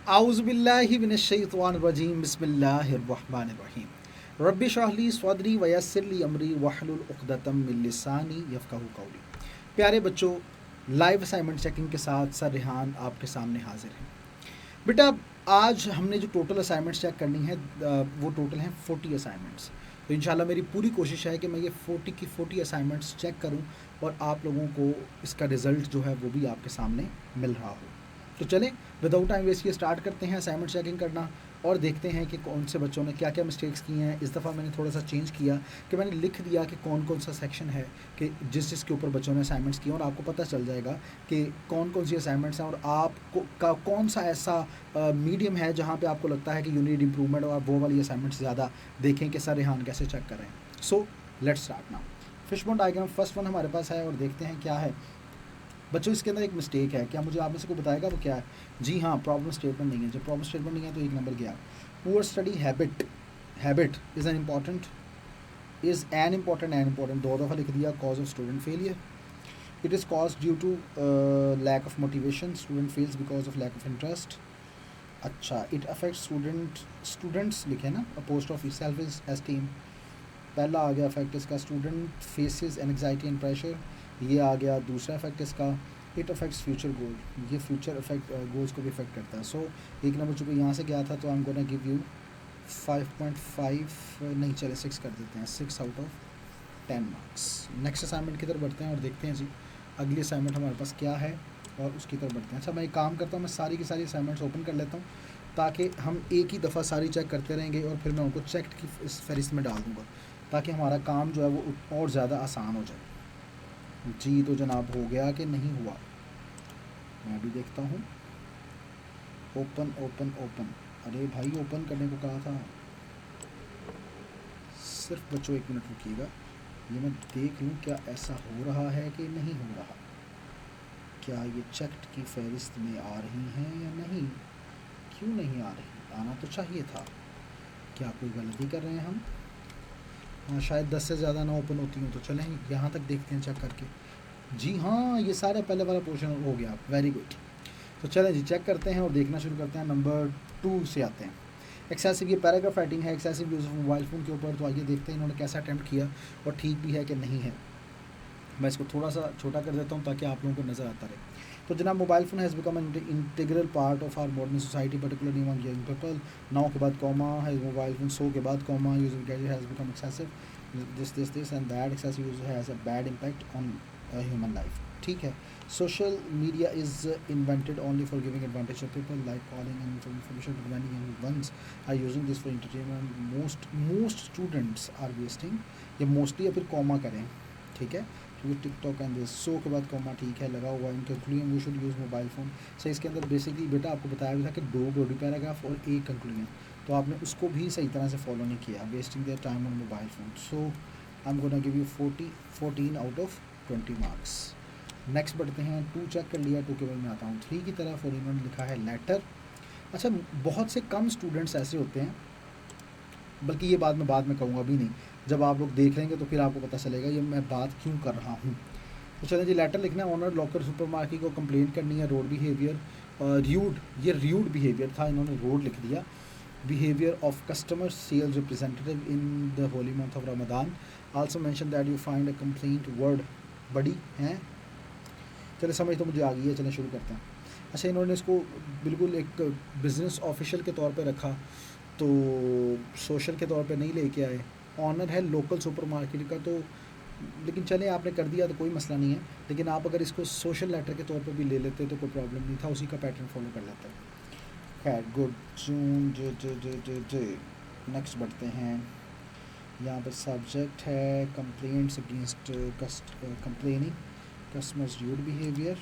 आउज़ुबिल्लाहि मिनश्शैतानिर्रजीम बिस्मिल्लाहिर्रहमानिर्रहीम रब्बि इश्रह ली सदरी वयस्सिर ली अमरी वहलुल उक़दतम मिन लिसानी यफ़क़हू क़ौली। प्यारे बच्चों, लाइव असाइनमेंट चेकिंग के साथ सर रिहान आपके सामने हाजिर हैं। बेटा, आज हमने जो टोटल असाइनमेंट्स चेक करनी है वो टोटल हैं 40 असाइनमेंट्स। तो इंशाल्लाह मेरी पूरी कोशिश है कि मैं ये 40 की 40 असाइनमेंट्स चेक करूं और आप लोगों को इसका रिज़ल्ट जो है वो भी आपके सामने मिल रहा हो। तो चलें, विदाउट टाइम वेस्ट किए स्टार्ट करते हैं असाइनमेंट चेकिंग करना और देखते हैं कि कौन से बच्चों ने क्या क्या मिस्टेक्स की हैं। इस दफ़ा मैंने थोड़ा सा चेंज किया कि मैंने लिख दिया कि कौन कौन सा सेक्शन है कि जिसके ऊपर बच्चों ने असाइनमेंट्स किए, और आपको पता चल जाएगा कि कौन कौन सी असाइनमेंट्स हैं और आपको का कौन सा ऐसा मीडियम है जहाँ पे आपको लगता है कि यू नीड इम्प्रूवमेंट, और आप वो वाली असाइनमेंट्स ज़्यादा देखें कि सर रेहान कैसे चेक कर रहे हैं। So let's start now. Fishbone diagram first one हमारे पास है और देखते हैं क्या है। बच्चों, इसके अंदर एक मिस्टेक है, क्या मुझे आप में से कोई बताएगा वो क्या है? जी हाँ, प्रॉब्लम स्टेटमेंट नहीं है। जब प्रॉब्लम स्टेटमेंट नहीं है तो एक नंबर गया। Poor study habit, habit is an important, दो दफ़ा लिख दिया। Cause of student failure, it is cause due to lack of motivation, student fails because of lack of interest. अच्छा, इट अफेक्ट स्टूडेंट्स लिखे ना, पोस्ट ऑफ सेल्फ एस्टीम। पहला आ गया effect इसका, student faces anxiety and pressure. ये आ गया दूसरा effect इसका, इट अफेक्ट्स फ्यूचर गोल। ये फ्यूचर इफेक्ट गोल्स को भी इफेक्ट करता है। सो एक नंबर चूँकि यहाँ से गया था तो I am gonna give you 5.5, नहीं चले 6 कर देते हैं, 6 out of 10 marks. Next assignment की तरफ बढ़ते हैं और देखते हैं जी अगली असाइनमेंट हमारे पास क्या है और उसकी तरफ बढ़ते हैं। अच्छा, मैं एक काम करता हूँ, मैं सारी की सारी असाइनमेंट्स ओपन कर लेता हूँ ताकि हम एक ही दफ़ा सारी चेक करते रहेंगे और फिर मैं उनको चेक की इस फहरिस्त में डाल दूँगा ताकि हमारा काम जो है वो और ज़्यादा आसान हो जाए। जी तो जनाब हो गया कि नहीं हुआ, मैं भी देखता हूँ। ओपन ओपन ओपन, अरे भाई ओपन करने को कहा था। सिर्फ बच्चों एक मिनट रुकिएगा, ये मैं देख लूँ क्या ऐसा हो रहा है कि नहीं हो रहा। क्या ये चेक्ड की फहरिस्त में आ रही हैं या नहीं? क्यों नहीं आ रही? आना तो चाहिए था। क्या कोई गलती कर रहे हैं हम? हाँ, शायद 10 से ज़्यादा ना ओपन होती हूँ। तो चलें यहाँ तक देखते हैं चेक करके। जी हाँ, ये सारे पहले वाला पोर्शन हो गया, वेरी गुड। तो चलें जी चेक करते हैं और देखना शुरू करते हैं। नंबर 2 से आते हैं। एक्सेसिव, ये पैराग्राफ राइटिंग है, excessive use of mobile phone के ऊपर। तो आइए देखते हैं इन्होंने कैसा अटैम्प्ट किया और ठीक भी है कि नहीं है। मैं इसको थोड़ा सा छोटा कर देता हूँ ताकि आप लोगों को नज़र आता रहे। तो जनाब, mobile phone has become an integral part of our modern society particularly among young people. Now के बाद कॉमा है मोबाइल फ़ोन, सो के बाद comma, using gadget has become excessive, this and that excessive use has a bad impact on human life. ठीक है। Social media is invented only for giving advantage of people like calling and information, but many young ones are using this for entertainment. Most students are wasting, ये mostly या फिर comma करें, ठीक है, क्योंकि TikTok and this, सो के बाद comma ठीक है लगा हुआ है। In conclusion we should use mobile phone. सही, इसके अंदर बेसिकली बेटा आपको बताया भी था कि 2 बॉडी पैराग्राफ और एक कंक्लूजन, तो आपने उसको भी सही तरह से फॉलो नहीं किया, wasting their time on mobile phone. So I am gonna give you 14 out of 20 marks. Next बढ़ते हैं। 2 चेक कर लिया, 2 के बाद में आता हूँ 3 की तरफ, और इन्होंने लिखा है लेटर। अच्छा, बहुत से कम स्टूडेंट्स ऐसे होते हैं, बल्कि ये बात मैं बाद में कहूँगा, अभी नहीं, जब आप लोग देख लेंगे तो फिर आपको पता चलेगा ये मैं बात क्यों कर रहा हूँ। तो चलें जी, लेटर लिखना है। ऑनर लॉकर सुपरमार्केट को कंप्लेंट करनी है। रोड बिहेवियर, र्यूड, ये र्यूड बिहेवियर था, इन्होंने रोड लिख दिया। Behaviour of customer sales representative in the holy month of Ramadan. Also mention that you find a complaint word बड़ी हैं। चले, समझ तो मुझे आ गई है, चलें शुरू करते हैं। अच्छा, इन्होंने इसको बिल्कुल एक बिज़नेस ऑफिशियल के तौर पे रखा, तो सोशल के तौर पे नहीं लेके आए। ऑनर है लोकल सुपरमार्केट का, तो लेकिन चले आपने कर दिया तो कोई मसला नहीं है, लेकिन आप अगर इसको सोशल लेटर के तौर पे भी ले लेते तो कोई प्रॉब्लम नहीं था, उसी का पैटर्न फॉलो कर लेते। खैर गुड। जून जे जे जे जे जे नेक्स्ट बढ़ते हैं। यहाँ पर सब्जेक्ट है complaints against complaining customers dude behaviour.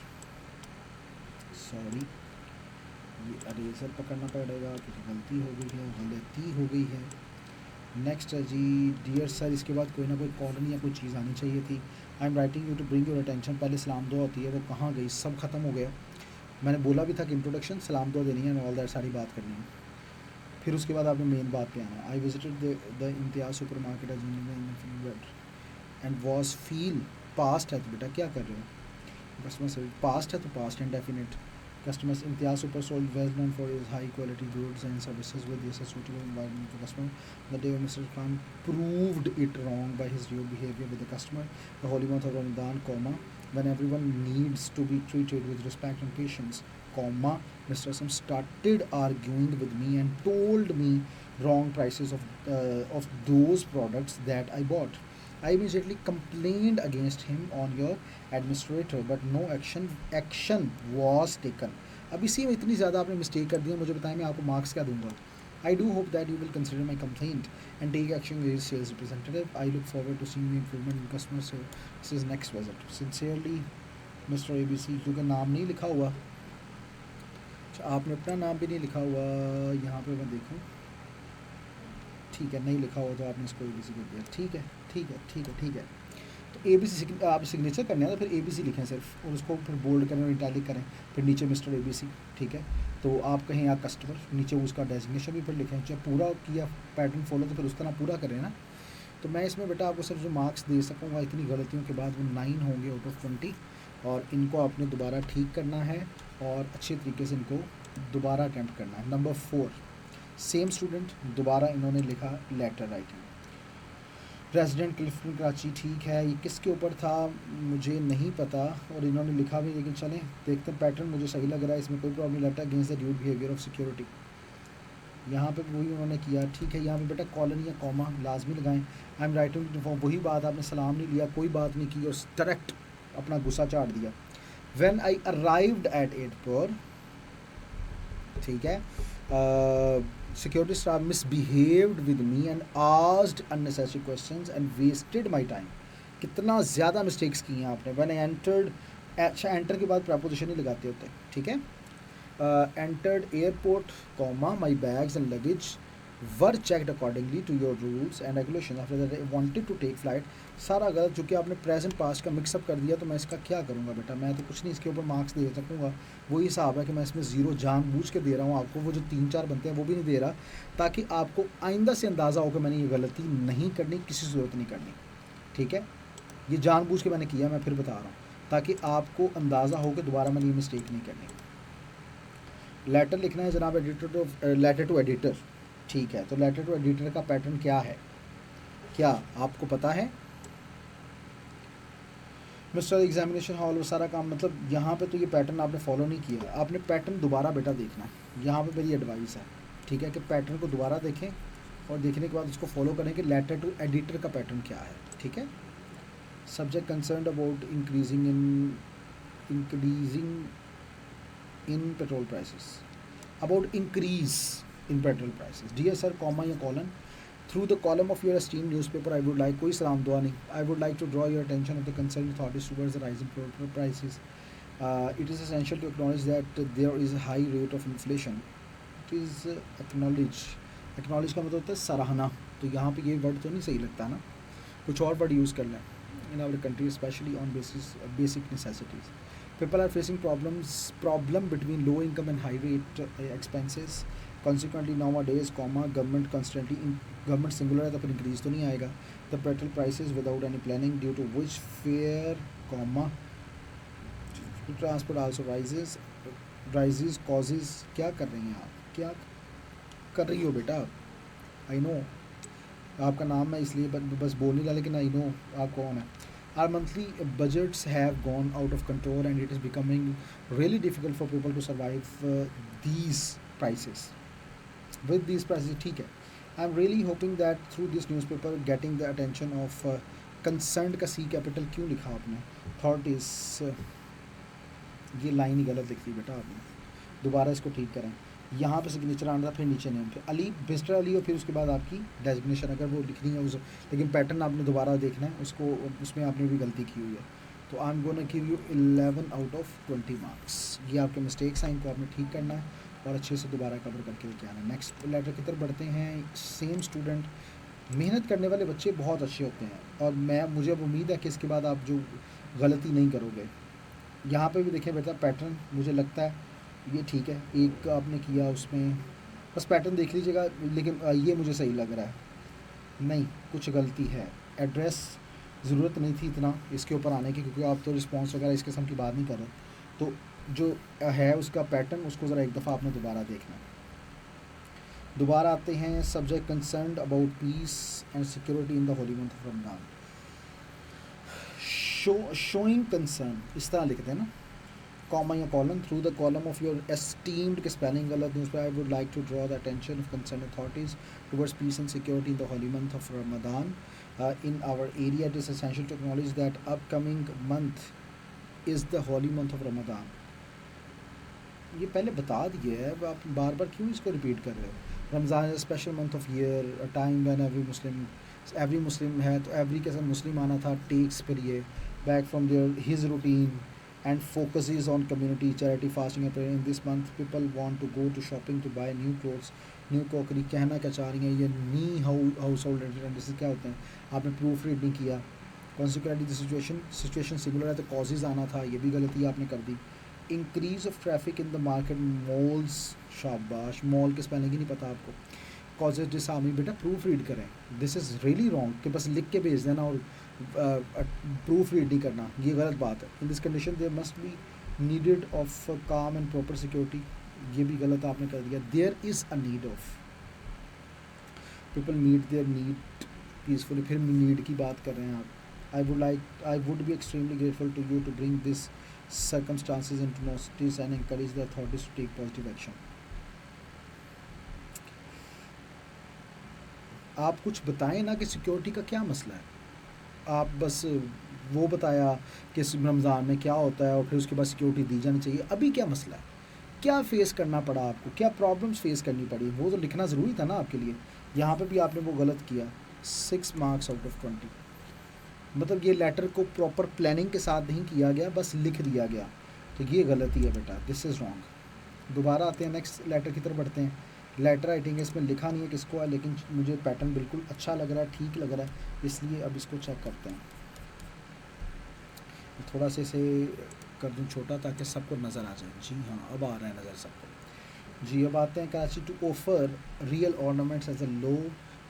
Sorry, ये अरेजर पकड़ना पड़ेगा क्योंकि गलती हो गई है। नेक्स्ट है जी, डियर सर, इसके बाद कोई ना कोई कॉलन या कोई चीज़ आनी चाहिए थी। I am writing you to bring your attention, पहले सलाम दुआ होती है, वो कहाँ गई? सब ख़त्म हो गया। मैंने बोला भी था कि इंट्रोडक्शन, सलाम दुआ देनी है, ऑल दैट सारी बात करनी है, फिर उसके बाद आपने मेन बात पे आना है। I visited the Imtiaz super market and was feel, past है तो बेटा क्या कर रहे हो? कस्टमर सर्विस पास्ट है तो past indefinite, Customers Imtiaz Super Sold, well known for his high quality goods and services with this suitable environment for customer. The day Mr. Khan proved it wrong by his rude behavior with the customer. The holy month of Ramadan, comma, when everyone needs to be treated with respect and patience, comma, Mr. Aslam started arguing with me and told me wrong prices of those products that I bought. I immediately complained against him on your administrator, but no action was taken. अब इसी में इतनी ज़्यादा आपने mistake कर दी है, मुझे बताएं मैं आपको मार्क्स क्या दूंगा. I do hope that you will consider my complaint and take action with sales representative. I look forward to seeing the improvement in customer service's next visit. Sincerely, Mr. ABC. क्योंकि नाम नहीं लिखा हुआ, अच्छा आपने अपना नाम भी नहीं लिखा हुआ यहाँ पे, मैं देखूँ. ठीक है, नहीं लिखा हुआ तो आपने इसको ABC कर दिया. ठीक है ठीक है ठीक है ठीक है. तो ABC आप सिग्नेचर करने हैं तो फिर ABC लिखें सिर्फ, और उसको फिर बोल्ड करें और इटैलिक करें, फिर नीचे मिस्टर ABC. ठीक है, तो आप कहें या कस्टमर, नीचे उसका डेजिग्नेशन भी फिर लिखें. जब पूरा किया पैटर्न फॉलो तो फिर उसका ना पूरा करें ना. तो मैं इसमें बेटा आपको सिर्फ जो मार्क्स दे सकूँगा इतनी गलतियों के बाद वो 9 होंगे आउट ऑफ 20, और इनको आपने दोबारा ठीक करना है और अच्छे तरीके से इनको दोबारा अटैम्प्ट करना है. नंबर 4, सेम स्टूडेंट, दोबारा इन्होंने लिखा letter writing. President Clifton Karachi, ठीक है, ये किसके ऊपर था मुझे नहीं पता, और इन्होंने लिखा भी, लेकिन चलें देखते हैं. पैटर्न मुझे सही लग रहा है, इसमें कोई प्रॉब्लम नहीं लगता. Against the dude behaviour of security, यहाँ पे वही उन्होंने किया. ठीक है, यहाँ पे बेटा कॉलन या कॉमा लाजमी लगाएं. आई एम राइटिंग फॉर, वही बात, आपने सलाम नहीं लिया, कोई बात नहीं की और डायरेक्ट अपना गुस्सा चाट दिया. When I arrived at airport, ठीक है, security staff misbehaved with me and asked unnecessary questions and wasted my time. कितना ज़्यादा मिस्टेक्स की हैं आपने. when I entered, अच्छा एंटर के बाद प्रपोजिशन ही लगाते होते हैं. ठीक है, entered airport, comma, my bags and luggage were checked accordingly to your rules and regulations. after that I wanted to take flight. सारा गलत, जो कि आपने प्रेजेंट पास्ट का मिक्सअप कर दिया, तो मैं इसका क्या करूँगा बेटा. मैं तो कुछ नहीं इसके ऊपर मार्क्स दे सकूँगा. वही हिसाब है कि मैं इसमें ज़ीरो जानबूझ के दे रहा हूँ आपको. वो जो 3-4 बनते हैं वो भी नहीं दे रहा, ताकि आपको आइंदा से अंदाज़ा हो कि मैंने ये गलती नहीं करनी, किसी ज़रूरत नहीं करनी. ठीक है, ये जानबूझ के मैंने किया, मैं फिर बता रहा हूँ, ताकि आपको अंदाज़ा हो कि दोबारा मैंने ये मिस्टेक नहीं करनी. लेटर लिखना है जनाब एडिटर, लेटर टू एडिटर. ठीक है, तो लेटर टू एडिटर का पैटर्न क्या है, क्या आपको पता है. मिस्टर एग्जामिनेशन हॉल, वो सारा काम, मतलब यहाँ पे तो ये पैटर्न आपने फॉलो नहीं किया. आपने पैटर्न दोबारा बेटा देखना है. यहाँ पे मेरी एडवाइस है, ठीक है, कि पैटर्न को दोबारा देखें और देखने के बाद उसको फॉलो करें कि लेटर टू एडिटर का पैटर्न क्या है. ठीक है, subject concern about increasing in petrol prices, about increase in petrol prices. Dear sir, comma या colon, through the column of your esteemed newspaper, I would like, कोई सलाम दुआ नहीं, I would like to draw your attention of the concerned authorities towards the rising petrol prices. It is essential to acknowledge that there is a high rate of inflation. It is acknowledge का मतलब होता है सराहना. तो यहाँ पे ये word तो नहीं सही लगता ना, कुछ और वर्ड यूज़ कर लें. in our country, especially on basic necessities. People are facing problem between low income and high rate expenses. Consequently, nowadays, government constantly, government singular है तो फिर increase तो नहीं आएगा. The petrol prices without any planning, due to which fare, transport also rises causes. क्या कर रही हैं आप, क्या कर रही हो बेटा. I know आपका नाम है इसलिए बस बोल नहीं रहा, लेकिन I know आप कौन है. Our monthly budgets have gone out of control and it is becoming really difficult for people to survive these prices. With these prices, ठीक है. I'm really hoping that through this newspaper getting the attention of concerned का C capital क्यों लिखा आपने. Thought is ये line ही गलत लिख दी बेटा आपने, दोबारा इसको ठीक करें. यहाँ पे सिग्नेचर आना था, फिर नीचे नेम, फिर अली, मिस्टर अली, और फिर उसके बाद आपकी डेजिग्नेशन अगर वो लिखनी है उस, लेकिन पैटर्न आपने दोबारा देखना है उसको, उसमें आपने भी गलती की हुई है. तो I am gonna give you 11 out of 20 marks. ये आपके मिस्टेक्स हैं, इनको आपने ठीक करना है और अच्छे से दोबारा कवर करके लेके आना है. नेक्स्ट लेटर की तरफ बढ़ते हैं. सेम स्टूडेंट, मेहनत करने वाले बच्चे बहुत अच्छे होते हैं और मुझे अब उम्मीद है कि इसके बाद आप जो गलती नहीं करोगे. यहाँ पे भी देखें बेटा पैटर्न, मुझे लगता है ये ठीक है. एक आपने किया उसमें, बस पैटर्न देख लीजिएगा, लेकिन ये मुझे सही लग रहा है. नहीं, कुछ गलती है. एड्रेस ज़रूरत नहीं थी इतना इसके ऊपर आने की, क्योंकि आप तो रिस्पॉन्स वगैरह इस किस्म की बात नहीं कर रहे. तो जो है उसका पैटर्न, उसको ज़रा एक दफ़ा आपने दोबारा देखना। दोबारा आते हैं, subject concerned about piece and security in the holy month of Ramzan. Showing concern इस तरह लिखते हैं ना, comma या colon, through the column of your esteemed के spelling गलत newspaper, I would like to draw the attention of concerned authorities towards peace and security in the holy month of Ramadan. In our area, it is essential to acknowledge that upcoming month is the holy month of Ramadan. ये पहले बता दिया है, अब आप बार बार क्यों इसको repeat कर रहे हो? Ramzan is special month of year, a time when every Muslim है, तो एवरी के साथ मुस्लिम आना था, टेक्स फिर ये back from there his routine and focuses on community, charity, fasting and prayer. In this month, people want to go to shopping to buy new clothes, new crockery. कहना क्या चाह रही हैं ये नी हाउस होल्ड एंटिटीज क्या होते हैं? आपने प्रूफ रीड नहीं किया। कॉन्सिक्वेंटली द सिचुएशन सिमिलर है, तो कॉजेज आना था, ये भी गलती आपने कर दी। Increase of traffic in the market malls, शाबाश, मॉल के स्पेलिंग ही नहीं पता आपको। कॉजेज डिसहार्मनी, बेटा प्रूफ रीड करें, दिस इज़ रियली रॉन्ग कि बस लिख के भेज देना और प्रूफ रीड नहीं करना, ये गलत बात है। In this condition there must be needed of calm and proper security, ये भी गलत आपने कर दिया। There is a need of, people meet their need peacefully, फिर नीड की बात कर रहे हैं आप। I would be extremely grateful to you to bring this circumstances into notice and encourage the authorities to take positive action. आप कुछ बताएं ना कि सिक्योरिटी का क्या मसला है, आप बस वो बताया कि रमज़ान में क्या होता है और फिर उसके बाद सिक्योरिटी दी जानी चाहिए। अभी क्या मसला है, क्या फेस करना पड़ा आपको, क्या प्रॉब्लम्स फेस करनी पड़ी, वो तो लिखना ज़रूरी था ना आपके लिए। यहाँ पे भी आपने वो गलत किया, 6 मार्क्स आउट ऑफ 20। मतलब ये लेटर को प्रॉपर प्लानिंग के साथ नहीं किया गया, बस लिख दिया गया, तो ये गलती है बेटा, दिस इज़ रॉन्ग। दोबारा आते हैं, नेक्स्ट लेटर की तरफ बढ़ते हैं। लेटर राइटिंग है, इसमें लिखा नहीं है किसको है, लेकिन मुझे पैटर्न बिल्कुल अच्छा लग रहा है, ठीक लग रहा है, इसलिए अब इसको चेक करते हैं। थोड़ा सा इसे कर दूँ छोटा ताकि सबको नज़र आ जाए। जी हाँ, अब आ रहा है नज़र सबको। जी अब आते हैं, Karachi to offer real ornaments as a low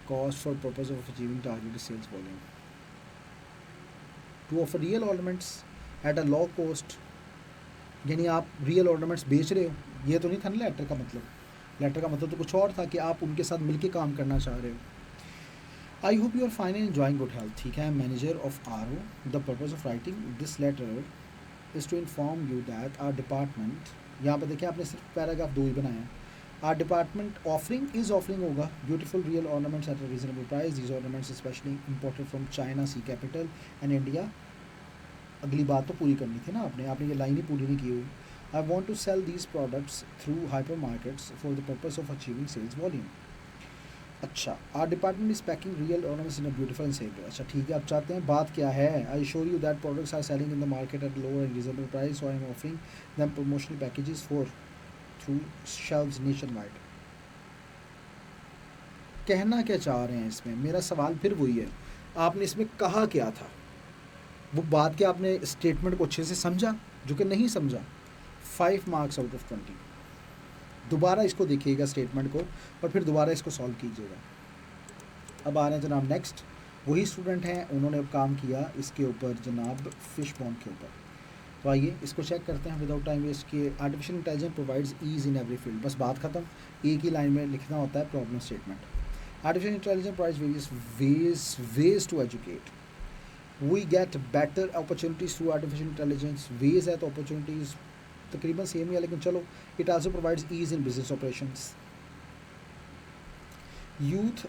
cost for purpose of achieving targeted sales volume. To offer real ornaments at a low cost, यानी आप रियल ऑर्नामेंट्स बेच रहे हो, ये तो नहीं था ना लेटर का मतलब। लेटर का मतलब तो कुछ और था कि आप उनके साथ मिलके काम करना चाह रहे हो। I hope you are fine and enjoying good health. ठीक है, manager of R O, the purpose of writing this letter is to inform you that our department, यहाँ पर देखिए आपने सिर्फ पैराग्राफ 2 ही बनाया है। आर डिपार्टमेंट ऑफरिंग होगा beautiful real ornaments at a reasonable price. These ornaments specially imported from China C capital and India. अगली बात तो पूरी करनी थी ना आपने ये लाइन ही पूरी नहीं की हुई। I want to sell these products through hypermarkets for the purpose of achieving sales volume. अच्छा, our department is packing real ornaments in a beautiful and safe way. अच्छा ठीक है, आप चाहते हैं बात क्या है? I assure you that products are selling in the market at lower and reasonable price, so I am offering them promotional packages for through shelves nationwide. कहना क्या चाह रहे हैं इसमें? मेरा सवाल फिर वही है, आपने इसमें कहा क्या था? वो बात क्या आपने स्टेटमेंट को अच्छे से समझा, जो कि नहीं समझा? 5 मार्क्स आउट ऑफ 20। दोबारा इसको देखिएगा स्टेटमेंट को और फिर दोबारा इसको सॉल्व कीजिएगा। अब आ रहे हैं जनाब नेक्स्ट, वही स्टूडेंट हैं, उन्होंने अब काम किया इसके ऊपर जनाब, फिश बॉन्ड के ऊपर। तो आइए इसको चेक करते हैं विदाउट टाइम वेस्ट के। Artificial intelligence provides ease in every field, बस बात खत्म, एक ही लाइन में लिखना होता है problem statement. Artificial intelligence provides various ways to educate, we get better opportunities through artificial intelligence. Ways है तो अपॉर्चुनिटीज़ तकरीबन सेम ही है, लेकिन चलो। It also provides ease in business operations. Youth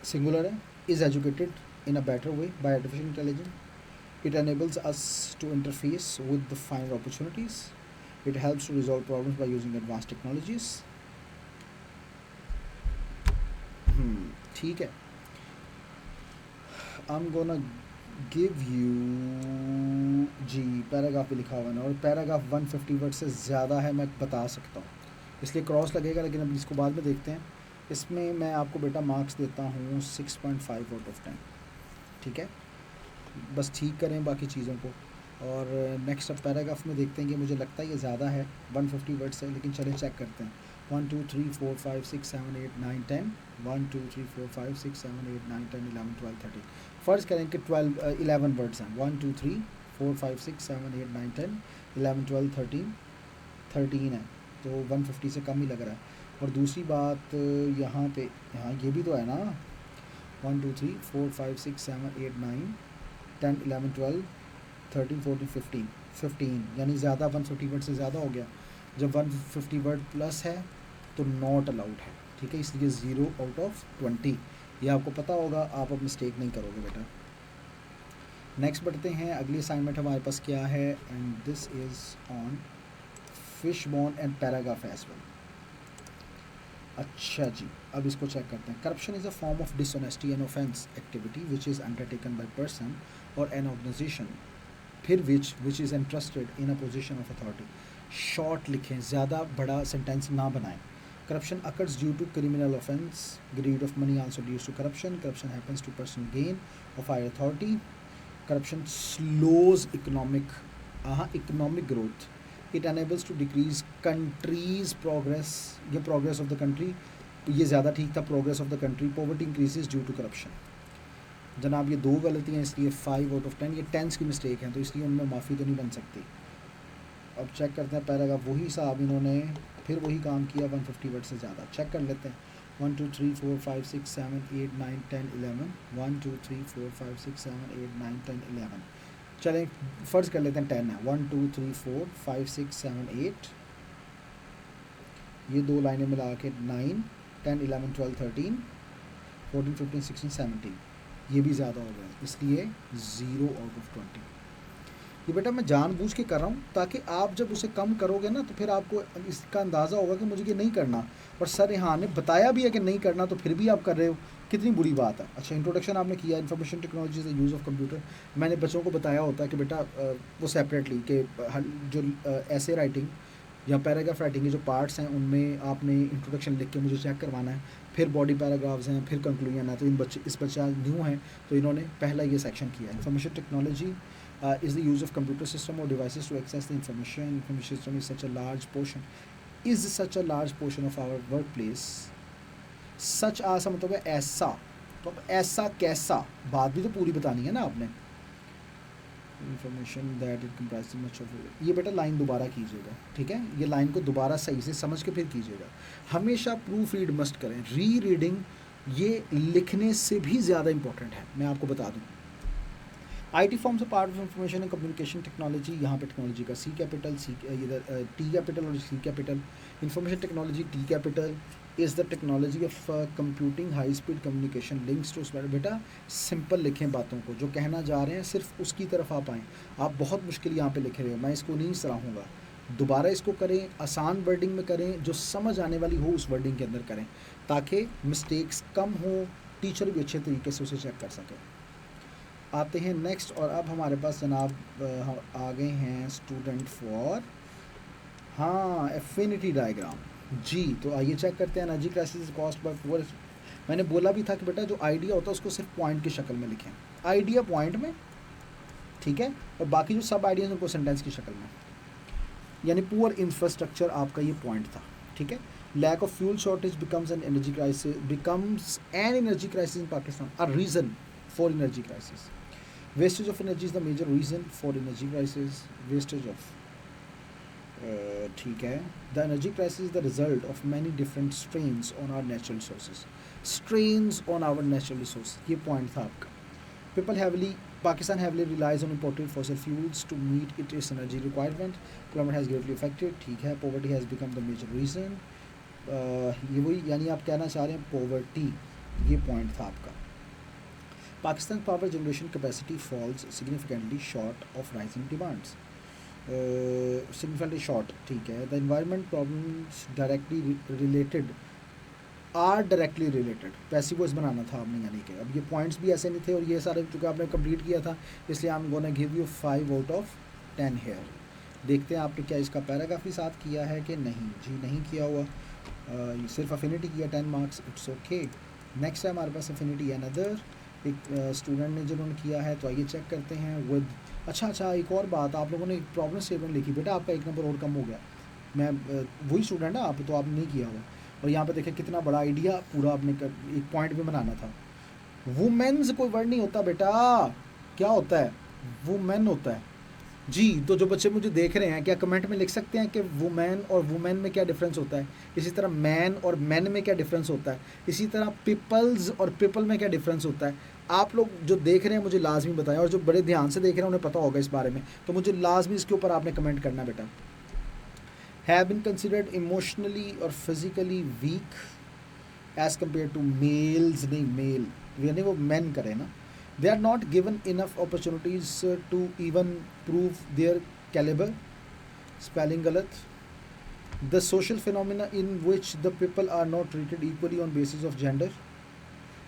singular है, is educated in a better way by artificial intelligence. It enables us to interface with the final opportunities. It helps to resolve problems by using advanced technologies. ठीक है, I'm gonna give you, जी paragraph भी लिखा हुआ है ना, और paragraph 150 word से ज़्यादा है, मैं बता सकता हूँ, इसलिए क्रॉस लगेगा, लेकिन अब इसको बाद में देखते हैं। इसमें मैं आपको बेटा मार्क्स देता हूँ 6.5 आउट ऑफ 10। ठीक है, बस ठीक करें बाकी चीज़ों को। और नेक्स्ट अब पैराग्राफ में देखते हैं कि मुझे लगता है ये ज़्यादा है 150 वर्ड्स है, लेकिन चलें चेक करते हैं। 1 2 3 4 5 6 7 8 9 10, 1 2 3 4 5 6 7 8 9 10 11 12 13, फ़र्ज़ करें कि 11 वर्ड्स हैं। 1 2 3 4 5 6 7 8 9 10, 11 12 13 13 है, तो 150 से कम ही लग रहा है। और दूसरी बात यहाँ पे, यहाँ ये भी तो है ना, 1 2 3 4 5 6 7 8 9 10 11 12 13 14 15 15, यानी ज़्यादा 150 वर्ड से ज़्यादा हो गया। जब 150 वर्ड प्लस है तो नॉट अलाउड है, ठीक है, इसलिए 0 आउट ऑफ 20। ये आपको पता होगा, आप अब मिस्टेक नहीं करोगे बेटा। नेक्स्ट बढ़ते हैं, अगली असाइनमेंट हमारे पास क्या है, and this is on fish bone and paragraph as well. अच्छा जी, अब इसको चेक करते हैं। Corruption is a form of dishonesty and offence activity which is undertaken by person और एन ऑर्गेनाइजेशन फिर which is interested in a position of authority. Short लिखें, ज़्यादा बड़ा सेंटेंस ना बनाएं। Corruption occurs due to criminal offence, greed of money also dues to corruption, corruption happens to personal gain of higher authority, corruption slows economic growth, it enables to decrease countries progress, ये progress of the country, ये ज़्यादा ठीक था, progress of the country, poverty increases due to corruption. जनाब ये 2 गलतियाँ, इसलिए 5 out of 10, ये टेंस की मिस्टेक है, तो इसलिए उनमें माफ़ी तो नहीं बन सकती। अब चेक करते हैं पैराग्राफ, वही साहब इन्होंने फिर वही काम किया, 150 वर्ड से ज़्यादा। चेक कर लेते हैं, 1 2 3 4 5 6 7 8 9 10 11, 1 2 3 4 5 6 7 8 9 10 11। चलें फ़र्ज़ कर लेते हैं 10 है, 1 2 3 4 5 6 7 8, ये 2 लाइनें मिला के 9 10 11 12 13 14 15 16 17, ये भी ज़्यादा हो गया, इसलिए 0 आउट ऑफ 20। ये बेटा मैं जानबूझ के कर रहा हूँ ताकि आप जब उसे कम करोगे ना तो फिर आपको इसका अंदाज़ा होगा कि मुझे ये नहीं करना, और सर यहाँ ने बताया भी है कि नहीं करना तो फिर भी आप कर रहे हो, कितनी बुरी बात है। अच्छा, इंट्रोडक्शन आपने किया, information technology the use of computer. मैंने बच्चों को बताया होता है कि बेटा वो सेपरेटली कि जो ऐसे राइटिंग या पैराग्राफ राइटिंग के जो पार्ट्स हैं उनमें आपने इंट्रोडक्शन लिख के मुझे चेक करवाना है, फिर बॉडी पैराग्राफ्स हैं, फिर कंक्लूजन है। तो इस बच्चा न्यू है तो इन्होंने पहला ये सेक्शन किया। Information technology is the use of computer system or devices to access the information. Information system is such a large portion of our workplace. Such as मतलब है ऐसा, तो अब ऐसा कैसा, बात भी तो पूरी बतानी है ना आपने। Information that it comprises much of it. ये बेटा लाइन दोबारा कीजिएगा, ठीक है, ये लाइन को दोबारा सही से समझ के फिर कीजिएगा। हमेशा प्रूफ रीड मस्ट करें, री रीडिंग ये लिखने से भी ज़्यादा इंपॉर्टेंट है, मैं आपको बता दूँ। IT forms a part of information and communication technology, यहाँ पे टेक्नोलॉजी का C कैपिटल, इधर T कैपिटल और C capital. Information technology T capital is the technology of computing high speed communication links to. बेटा सिंपल लिखें बातों को, जो कहना जा रहे हैं सिर्फ उसकी तरफ आप आएँ। आप बहुत मुश्किल यहाँ पे लिख रहे हो, मैं इसको नहीं सराहूँगा। दोबारा इसको करें, आसान वर्डिंग में करें, जो समझ आने वाली हो उस वर्डिंग के अंदर करें, ताकि मिस्टेक्स कम हो, टीचर भी अच्छे तरीके से उसे चेक कर सके। आते हैं नेक्स्ट, और अब हमारे पास जनाब आ गए हैं स्टूडेंट फॉर, हाँ, एफिनिटी डायग्राम जी। तो आइए चेक करते हैं। Energy crisis cost by poor. मैंने बोला भी था कि बेटा जो आइडिया होता है उसको सिर्फ पॉइंट की शक्ल में लिखें, आइडिया पॉइंट में, ठीक है, और बाकी जो सब आइडियाज उनको सेंटेंस की शक्ल में। यानी पुअर इंफ्रास्ट्रक्चर आपका ये पॉइंट था, ठीक है। Lack of fuel shortage becomes an energy crisis in Pakistan, a reason for energy crisis. Wastage of energy is the major reason for energy crisis. Wastage of ठीक है। The energy crisis is the result of many different strains on our natural resources. Strains on our natural resources, ये point था आपका। Pakistan heavily relies on imported fossil fuels to meet its energy requirement. Climate has greatly affected, ठीक है। Poverty has become the major reason. ये वही, यानी आप कहना चाह रहे हैं poverty, ये point था आपका। Pakistan power generation capacity falls significantly short of rising demands. Significantly short, ठीक है। The environment problems are directly related. Passive voice बनाना था आपने, यानी कि अब ये पॉइंट्स भी ऐसे नहीं थे और ये सारे चूँकि आपने कंप्लीट किया था, इसलिए I'm gonna give you 5 out of 10 here. देखते हैं आपने क्या इसका पैराग्राफ भी साथ किया है कि नहीं जी, नहीं किया हुआ, सिर्फ अफिनिटी किया, 10 मार्क्स, इट्स ओके। नेक्स्ट है हमारे पास अफिनिटी अनदर, एक स्टूडेंट ने जिन्होंने किया है, तो आइए चेक करते हैं विद। अच्छा, एक और बात, आप लोगों ने एक प्रॉब्लम स्टेटमेंट लिखी, बेटा आपका 1 नंबर और कम हो गया। मैं वही स्टूडेंट है आप, तो आपने नहीं किया हुआ, और यहाँ पे देखें कितना बड़ा आइडिया पूरा आपने एक पॉइंट भी बनाना था। वुमेन्स कोई वर्ड नहीं होता बेटा, क्या होता है, वुमेन होता है। जी, तो जो बच्चे मुझे देख रहे हैं, क्या कमेंट में लिख सकते हैं कि वुमेन और वुमेन में क्या डिफरेंस होता है? इसी तरह मैन और मैन में क्या डिफरेंस होता है? इसी तरह पीपल्स और पीपल में क्या डिफरेंस होता है? आप लोग जो देख रहे हैं मुझे लाजमी बताएं, और जो बड़े ध्यान से देख रहे हैं उन्हें पता होगा इस बारे में, तो मुझे लाजमी इसके ऊपर आपने कमेंट करना बेटा। हैव बीन कंसिडर्ड इमोशनली और physically weak as compare to males, नहीं मेल यानी वो मैन करें ना, they are not given enough opportunities to even prove their caliber, spelling galat, the social phenomena in which the people are not treated equally on basis of gender,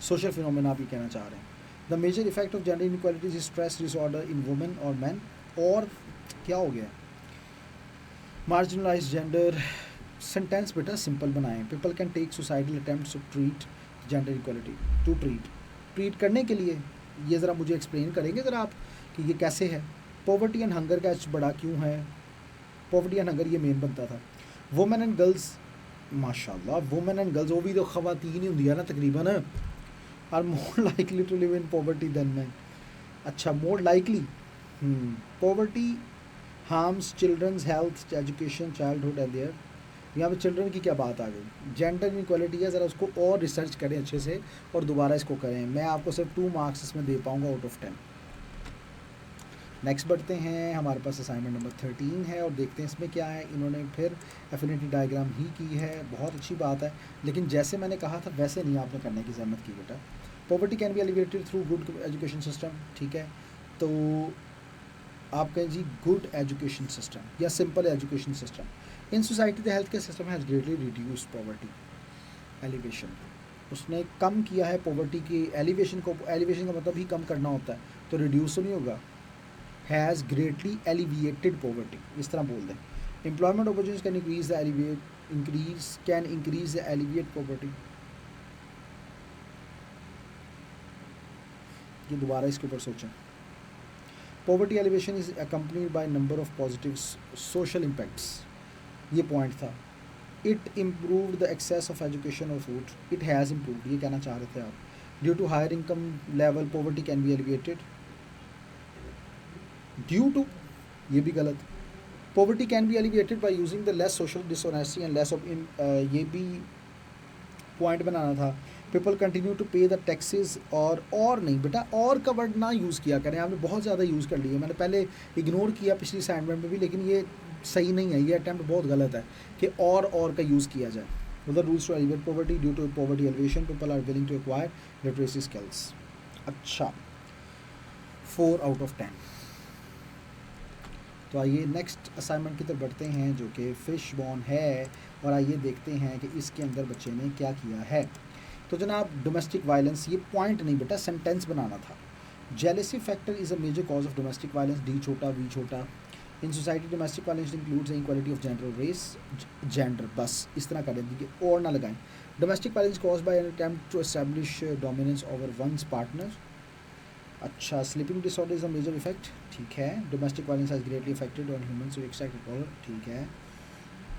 social phenomena आप ये कहना चाह रहे हैं, the major effect of gender inequalities is stress disorder in women or men, और क्या हो गया, marginalized gender, सेंटेंस बेटा सिंपल बनाएं, people can take societal attempts to treat gender equality, to treat करने के लिए, ये ज़रा मुझे एक्सप्लेन करेंगे ज़रा आप कि ये कैसे है? पॉवर्टी एंड हंगर का एच बड़ा क्यों है? पॉवर्टी एंड हंगर ये मेन बनता था। वुमेन एंड गर्ल्स, माशाल्लाह वुमेन एंड गर्ल्स वो भी तो ख़वातीन ही होंगी ना तकरीबन, are more likely to live in poverty than man. अच्छा, more likely, poverty harms children's health education childhood and there, यहाँ पे चिल्ड्रन की क्या बात आ गई? जेंडर इनक्वालिटी है, ज़रा उसको और रिसर्च करें अच्छे से और दोबारा इसको करें। मैं आपको सिर्फ 2 मार्क्स इसमें दे पाऊँगा आउट ऑफ 10। नेक्स्ट बढ़ते हैं, हमारे पास असाइनमेंट नंबर 13 है और देखते हैं इसमें क्या है। इन्होंने फिर एफिनिटी डायग्राम ही की है, बहुत अच्छी बात है, लेकिन जैसे मैंने कहा था वैसे नहीं आपने करने की जहमत की बेटा। Poverty can be elevated through good education system, ठीक है, तो आप कहें जी गुड एजुकेशन सिस्टम या simple education system. In society the health care system has greatly reduced poverty, elevation, उसने कम किया है पॉवर्टी की एलिवेशन को। एलिवेशन का मतलब ही कम करना होता है, तो रिड्यूस तो नहीं होगा। हैज़ ग्रेटली एलिविएटेड पॉवर्टी, इस तरह बोल दें। Employment opportunities can increase the increase the alleviate poverty. ये दोबारा इसके ऊपर सोचें। Poverty elevation is accompanied by number of positive social impacts, ये पॉइंट था। It improve the access of education और फूड, इट हैज़ इम्प्रूव, ये कहना चाह रहे थे आप। Due to higher income level poverty can be elevated, due to, ये भी गलत। Poverty can be elevated by using the less social dishonesty and less of, ये भी पॉइंट बनाना था। पीपल कंटिन्यू टू पे द टैक्सेस, और नहीं बेटा, और का वर्ड ना यूज़ किया करें, आपने बहुत ज़्यादा यूज़ कर लिया, मैंने पहले इग्नोर किया पिछली असाइनमेंट में भी, लेकिन ये सही नहीं है, ये अटैम्प्ट बहुत गलत है कि और का यूज़ किया जाए। The rules to elevate poverty, due to poverty elevation people are willing to acquire literacy skills. अच्छा, 4 आउट ऑफ 10। तो आइए नेक्स्ट असाइनमेंट की तरफ बढ़ते हैं जो कि फिश बॉन है, और आइए देखते हैं कि इसके अंदर बच्चे ने क्या किया है। तो जनाब डोमेस्टिक वायलेंस, ये पॉइंट नहीं बेटा सेंटेंस बनाना था। Jealousy factor is a major cause of domestic violence, D छोटा वी छोटा। In society domestic violence includes inequality of gender और रेस, जेंडर, बस इस तरह कर देंगे और ना लगाएं। Domestic violence cause by an attempt to establish dominance over one's partner. अच्छा, sleeping disorder is a major effect, ठीक है। Domestic violence has greatly affected on humans to extract all, ठीक है।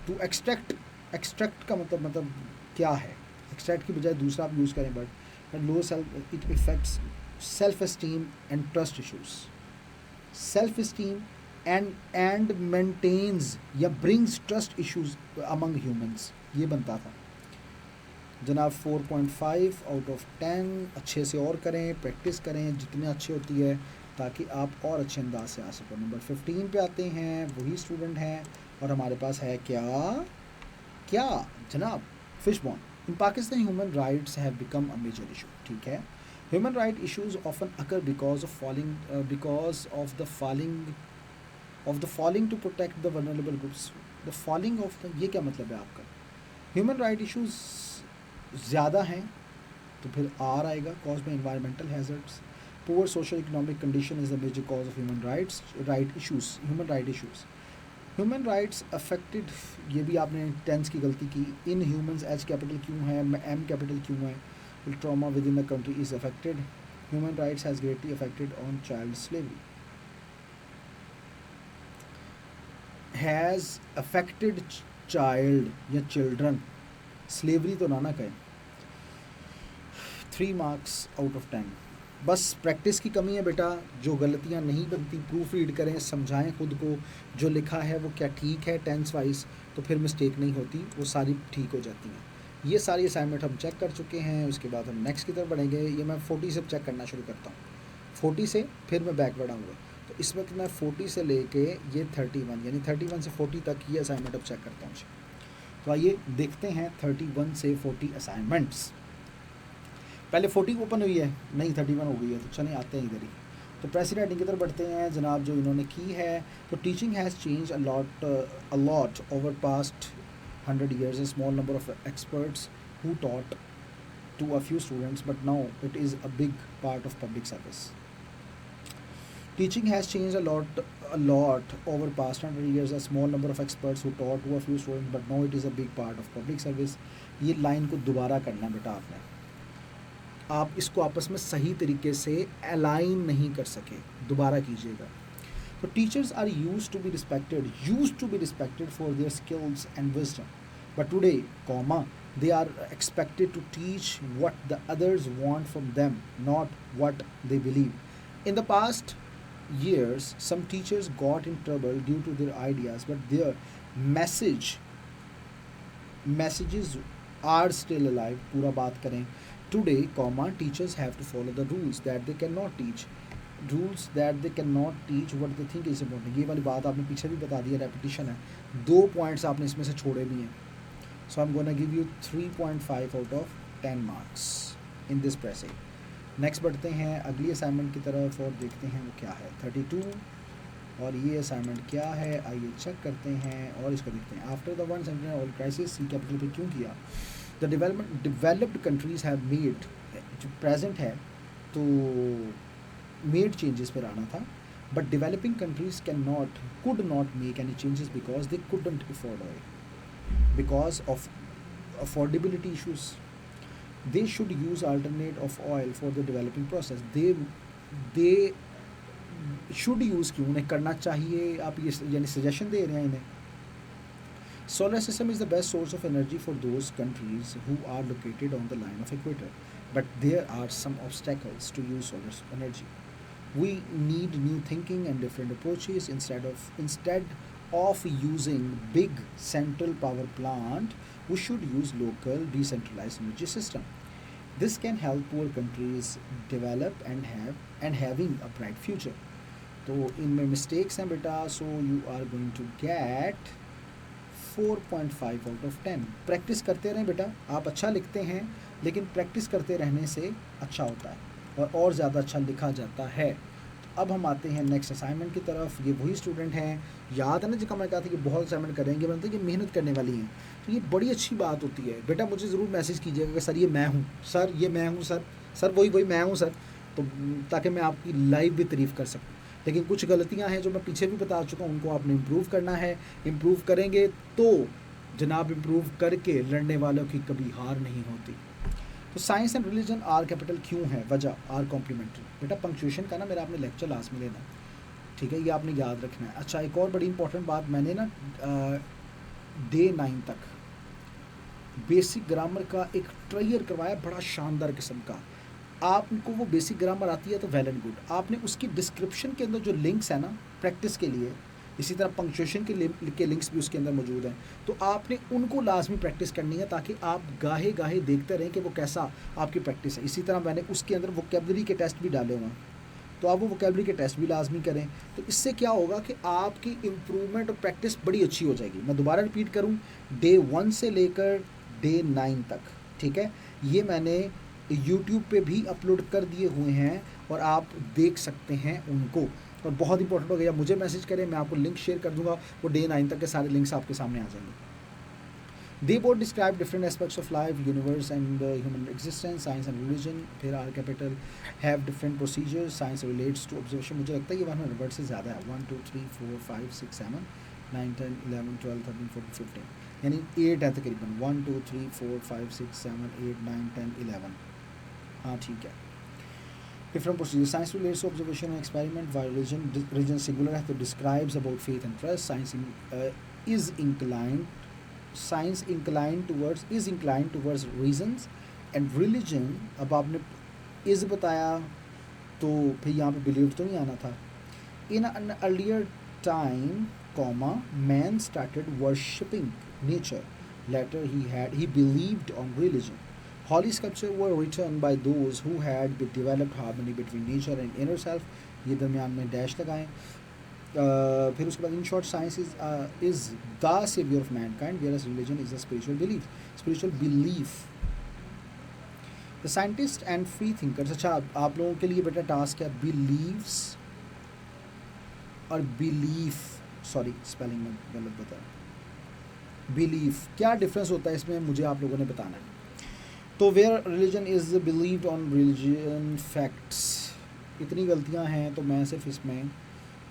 टू एक्सट्रैक्ट का मतलब क्या है? एक्सट्रैक्ट की बजाय दूसरा आप यूज़ करें, but low self, it effects self esteem and trust issues. Self esteem and maintains या brings trust issues among humans, ये बनता था जनाब। 4.5 आउट ऑफ 10। अच्छे से और करें, प्रैक्टिस करें जितनी अच्छी होती है, ताकि आप और अच्छे अंदाज से आ सको। नंबर 15 पे आते हैं, वही स्टूडेंट हैं और हमारे पास है क्या जनाब, fishbone. In Pakistan human rights have become a major issue, ठीक है। Human right issues often occur because of the falling to protect the vulnerable groups. The falling of the, ये क्या मतलब है आपका? ह्यूमन राइट इशूज़ ज़्यादा हैं तो फिर आर आएगा, cause by environmental hazards. Poor social economic condition is the major cause of human right issues. Human rights affected, ये भी आपने टेंस की गलती की। इन ह्यूमंस एच कैपिटल क्यों है, एम कैपिटल क्यों है? Trauma with in the country is affected. Human rights has greatly affected on child slavery. Has affected child या चिल्ड्रन, स्लेवरी तो ना कहें। 3 मार्क्स आउट ऑफ 10। बस प्रैक्टिस की कमी है बेटा, जो गलतियाँ नहीं बनती प्रूफ रीड करें, समझाएं खुद को, जो लिखा है वो क्या ठीक है टेंस वाइज, तो फिर मिस्टेक नहीं होती, वो सारी ठीक हो जाती हैं। ये सारी असाइनमेंट हम चेक कर चुके हैं, उसके बाद हम नेक्स्ट की तरफ बढ़ेंगे। ये मैं 40 से चेक करना शुरू करता हूँ, 40 से फिर मैं बैकवर्ड आऊँगा। तो इस वक्त मैं 40 से लेके ये 31 यानी 31 से 40 तक ये असाइनमेंट अब चेक करता हूँ। तो आइए देखते हैं 31 से 40 असाइनमेंट्स। पहले 40 ओपन हुई है, नहीं 31 हो गई है, तो चलें आते हैं इधर ही। तो प्रेसी राइटिंग की तरफ बढ़ते हैं जनाब, जो इन्होंने की है। तो teaching has change a lot over past 100 years, a small number of experts who taught to a few students, but now it is a big part of public service. Teaching has changed a lot over past 100 years, a small number of experts who taught to a few students, but now it is a big part of public service. ये line को दोबारा करना बेटा आपने, आप इसको आपस में सही तरीके से अलाइन नहीं कर सके, दोबारा कीजिएगा। तो teachers are used to be respected for their skills and wisdom, but today comma they are expected to teach what the others want from them, not what they believe. In the past years, some teachers got in trouble due to their ideas, but their messages are still alive. पूरा बात करें, today comma teachers have to follow the rules that they cannot teach what they think is important. ये वाली बात आपने पीछे भी बता दी है, रेपिटेशन है, 2 पॉइंट्स आपने इसमें से छोड़े भी हैं। So I'm going to give you 3.5 out of 10 marks in this pressing. Next बढ़ते हैं अगली असाइनमेंट की तरफ और देखते हैं वो क्या है, 32। और ये असाइनमेंट क्या है आइए चेक करते हैं और इसको देखते हैं। After the 179 oil crisis, C capital पे क्यों किया? The developed countries have made, जो प्रेजेंट है तो मेड चेंजेस पर आना था, but developing countries could not make any changes because they couldn't afford oil, because of affordability issues. They should use alternate of oil for the developing process. They should use, क्यों उन्हें करना चाहिए, आप ये यानी सजेशन दे रहे हैं इन्हें। Solar system is the best source of energy for those countries who are located on the line of equator, but there are some obstacles to use solar energy. We need new thinking and different approaches. Instead of using big central power plant, we should use local decentralized energy system. This can help poor countries develop and having a bright future. तो इनमें mistakes हैं बेटा, so you are going to get 4.5 out of 10। Practice करते रहें बेटा, आप अच्छा लिखते हैं लेकिन प्रैक्टिस करते रहने से अच्छा होता है और ज़्यादा अच्छा लिखा जाता है। अब हम आते हैं नेक्स्ट असाइनमेंट की तरफ। ये वही स्टूडेंट हैं, याद है ना जिसका मैं कहा था कि बहुत असाइनमेंट करेंगे, मतलब कि मेहनत करने वाली हैं, तो ये बड़ी अच्छी बात होती है बेटा। मुझे ज़रूर मैसेज कीजिएगा कि सर ये मैं हूँ, सर ये मैं हूँ, सर वही मैं हूँ सर, तो ताकि मैं आपकी लाइव भी तारीफ़ कर सकूँ। लेकिन कुछ गलतियाँ हैं जो मैं पीछे भी बता चुका हूँ, उनको आपने इम्प्रूव करना है। इम्प्रूव करेंगे तो जनाब, इम्प्रूव करके लड़ने वालों की कभी हार नहीं होती। तो science and religion are capital क्यों है, वजह आर कॉम्प्लीमेंट्री। बेटा पंक्चुएशन का ना मेरा आपने लेक्चर लास्ट में लेना, ठीक है, ये आपने याद रखना है। अच्छा, एक और बड़ी इंपॉर्टेंट बात, मैंने ना डे 9 तक बेसिक ग्रामर का एक ट्रायल करवाया, बड़ा शानदार किस्म का। आपको वो बेसिक ग्रामर आती है तो वेल एंड गुड, आपने उसकी डिस्क्रिप्शन के अंदर जो लिंक्स है ना प्रैक्टिस के लिए, इसी तरह पंक्चुएशन के लिंक्स भी उसके अंदर मौजूद हैं, तो आपने उनको लाजमी प्रैक्टिस करनी है ताकि आप गाहे गाहे देखते रहें कि वो कैसा आपकी प्रैक्टिस है। इसी तरह मैंने उसके अंदर वोकेबलरी के टेस्ट भी डाले हुए हैं, तो आप वो वोकेबलरी के टेस्ट भी लाजमी करें। तो इससे क्या होगा कि आपकी इम्प्रूवमेंट और प्रैक्टिस बड़ी अच्छी हो जाएगी। मैं दोबारा रिपीट करूँ, डे 1 से लेकर डे 9 तक, ठीक है, ये मैंने यूट्यूब पे भी अपलोड कर दिए हुए हैं और आप देख सकते हैं उनको। और बहुत इंपॉर्टेंट हो गया, मुझे मैसेज करें, मैं आपको लिंक शेयर कर दूंगा, वो डे 9 तक के सारे लिंक्स आपके सामने आ जाएंगे। They both describe different aspects of life, universe and human existence. Science and religion, फिर R capital have different procedures. Science relates to observation, मुझे लगता है ये 100 वर्ड से ज़्यादा है। 1 2 3 4 5 6 7 9 10 11 12 13 14 15, यानी 8 है तकरीबन। 1 2 3 4 5 6 7 8 9 10 11, हाँ ठीक है। Different procedures. Science relates to observation and experiment, while religion singular है तो describes about faith and trust. Is inclined towards reasons, and religion, अब आपने is बताया तो फिर यहाँ पे बिलीव तो नहीं आना था। In an earlier time comma man started worshipping nature, later he believed on religion. Holy scripture were written by those who had developed harmony between nature and inner self. ये दरमियान में डैश लगाएं। फिर उसके बाद in short science is the saviour of mankind whereas religion is a spiritual belief. The scientist and free thinkers, अच्छा आप लोगों के लिए बेटा टास्क है बिलीव्स और बिलीफ, सॉरी स्पेलिंग में गलत बताया, बिलीफ क्या डिफरेंस होता है इसमें मुझे आप लोगों ने बताना है। तो where religion is believed on religion facts, इतनी गलतियां हैं तो मैं सिर्फ इसमें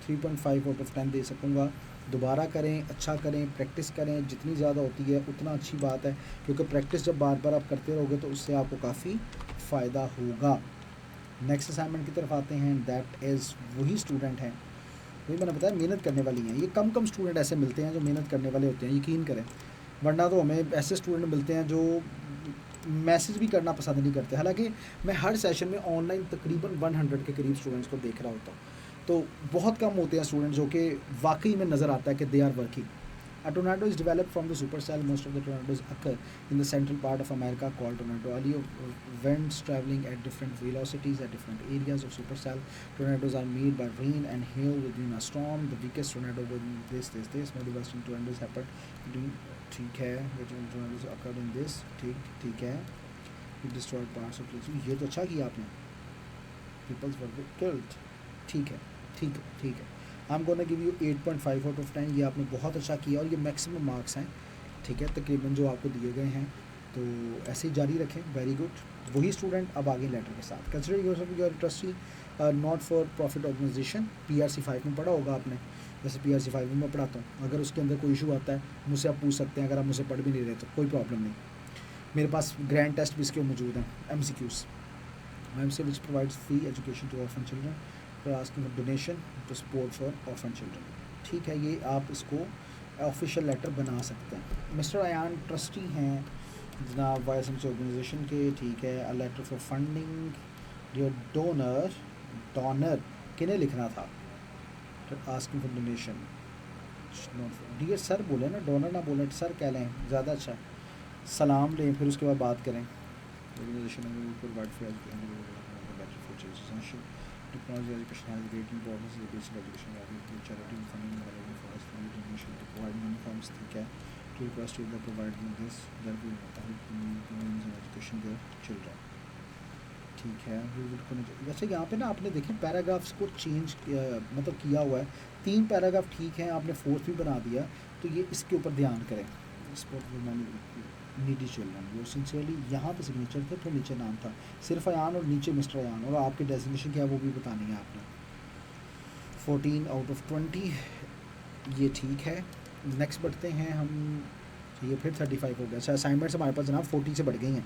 3.5 आउट ऑफ 10 दे सकूँगा। दोबारा करें, अच्छा करें, प्रैक्टिस करें, जितनी ज़्यादा होती है उतना अच्छी बात है, क्योंकि प्रैक्टिस जब बार बार आप करते रहोगे तो उससे आपको काफ़ी फ़ायदा होगा। नेक्स्ट असाइनमेंट की तरफ आते हैं। दैट इज़ वही स्टूडेंट हैं, वही मैंने बताया मेहनत करने वाली हैं। ये कम स्टूडेंट ऐसे मिलते हैं जो मेहनत करने वाले होते हैं, यकीन करें, वरना तो हमें ऐसे स्टूडेंट मिलते हैं जो मैसेज भी करना पसंद नहीं करते। हालांकि मैं हर सेशन में ऑनलाइन तकरीबन 100 के करीब स्टूडेंट्स को देख रहा होता हूँ, तो बहुत कम होते हैं स्टूडेंट जो कि वाकई में नज़र आता है कि they are working. A tornado is developed from the supercell. Most of the tornadoes occur in the central part of America called tornado alley. Winds traveling at different velocities at different areas of supercell. Tornadoes are made by rain and hail within a storm. The weakest tornado with this. More devastating tornadoes happen during, ठीक है, tornadoes occurred in this, ठीक है, it destroyed parts of places. ये तो अच्छा किया आपने, people were killed, ठीक है। I am gonna give you 8.5 out of 10। ये आपने बहुत अच्छा किया और ये मैक्सिमम मार्क्स हैं, ठीक है, तकरीबन जो आपको दिए गए हैं। तो ऐसे ही जारी रखें, वेरी गुड। वही स्टूडेंट अब आगे लेटर के साथ। Consider your trustee not for profit organisation, PRC 5 में पढ़ा होगा आपने, जैसे PRC 5 में मैं पढ़ाता हूँ। अगर उसके अंदर कोई इशू आता है मुझसे आप पूछ सकते हैं, अगर आप मुझसे पढ़ भी नहीं रहे तो कोई प्रॉब्लम नहीं। मेरे पास ग्रैंड टेस्ट भी इसके मौजूद हैं, MCQs। IMC which provides free education to orphan children, for asking for donation to support for orphan children। ठीक है, ये आप इसको ऑफिशियल लेटर बना सकते हैं। मिस्टर अयान ट्रस्टी हैं जनाब YSMC ऑर्गेनाइजेशन के, ठीक है। A letter for funding dear donor किन्हें लिखना था, asking for donation, dear sir बोले ना, डोनर ना बोले, सर कह लें ज़्यादा अच्छा है। सलाम लें, फिर उसके बाद बात करें। Technology education has great importance in basic education, charity funding available for us from donation to provide uniforms, ठीक है, to request to provide this that will help in education their children, ठीक है। वैसे यहाँ पे ना आपने देखें पैराग्राफ्स को चेंज मतलब किया हुआ है, 3 पैराग्राफ ठीक है, आपने 4th भी बना दिया, तो ये इसके ऊपर ध्यान करें। नीडी चिल्ड्रन वो सिंसियरली, यहाँ पे सिग्नेचर थे, फिर नीचे नाम था, सिर्फ अयान और नीचे मिस्टर अयान, और आपकी डेजिग्नेशन क्या है वो भी बतानी है आपने। 14 आउट ऑफ 20 ये ठीक है। नेक्स्ट बढ़ते हैं हम, ये फिर 35 हो गया। अच्छा असाइनमेंट्स हमारे पास जनाब 40 से बढ़ गई हैं।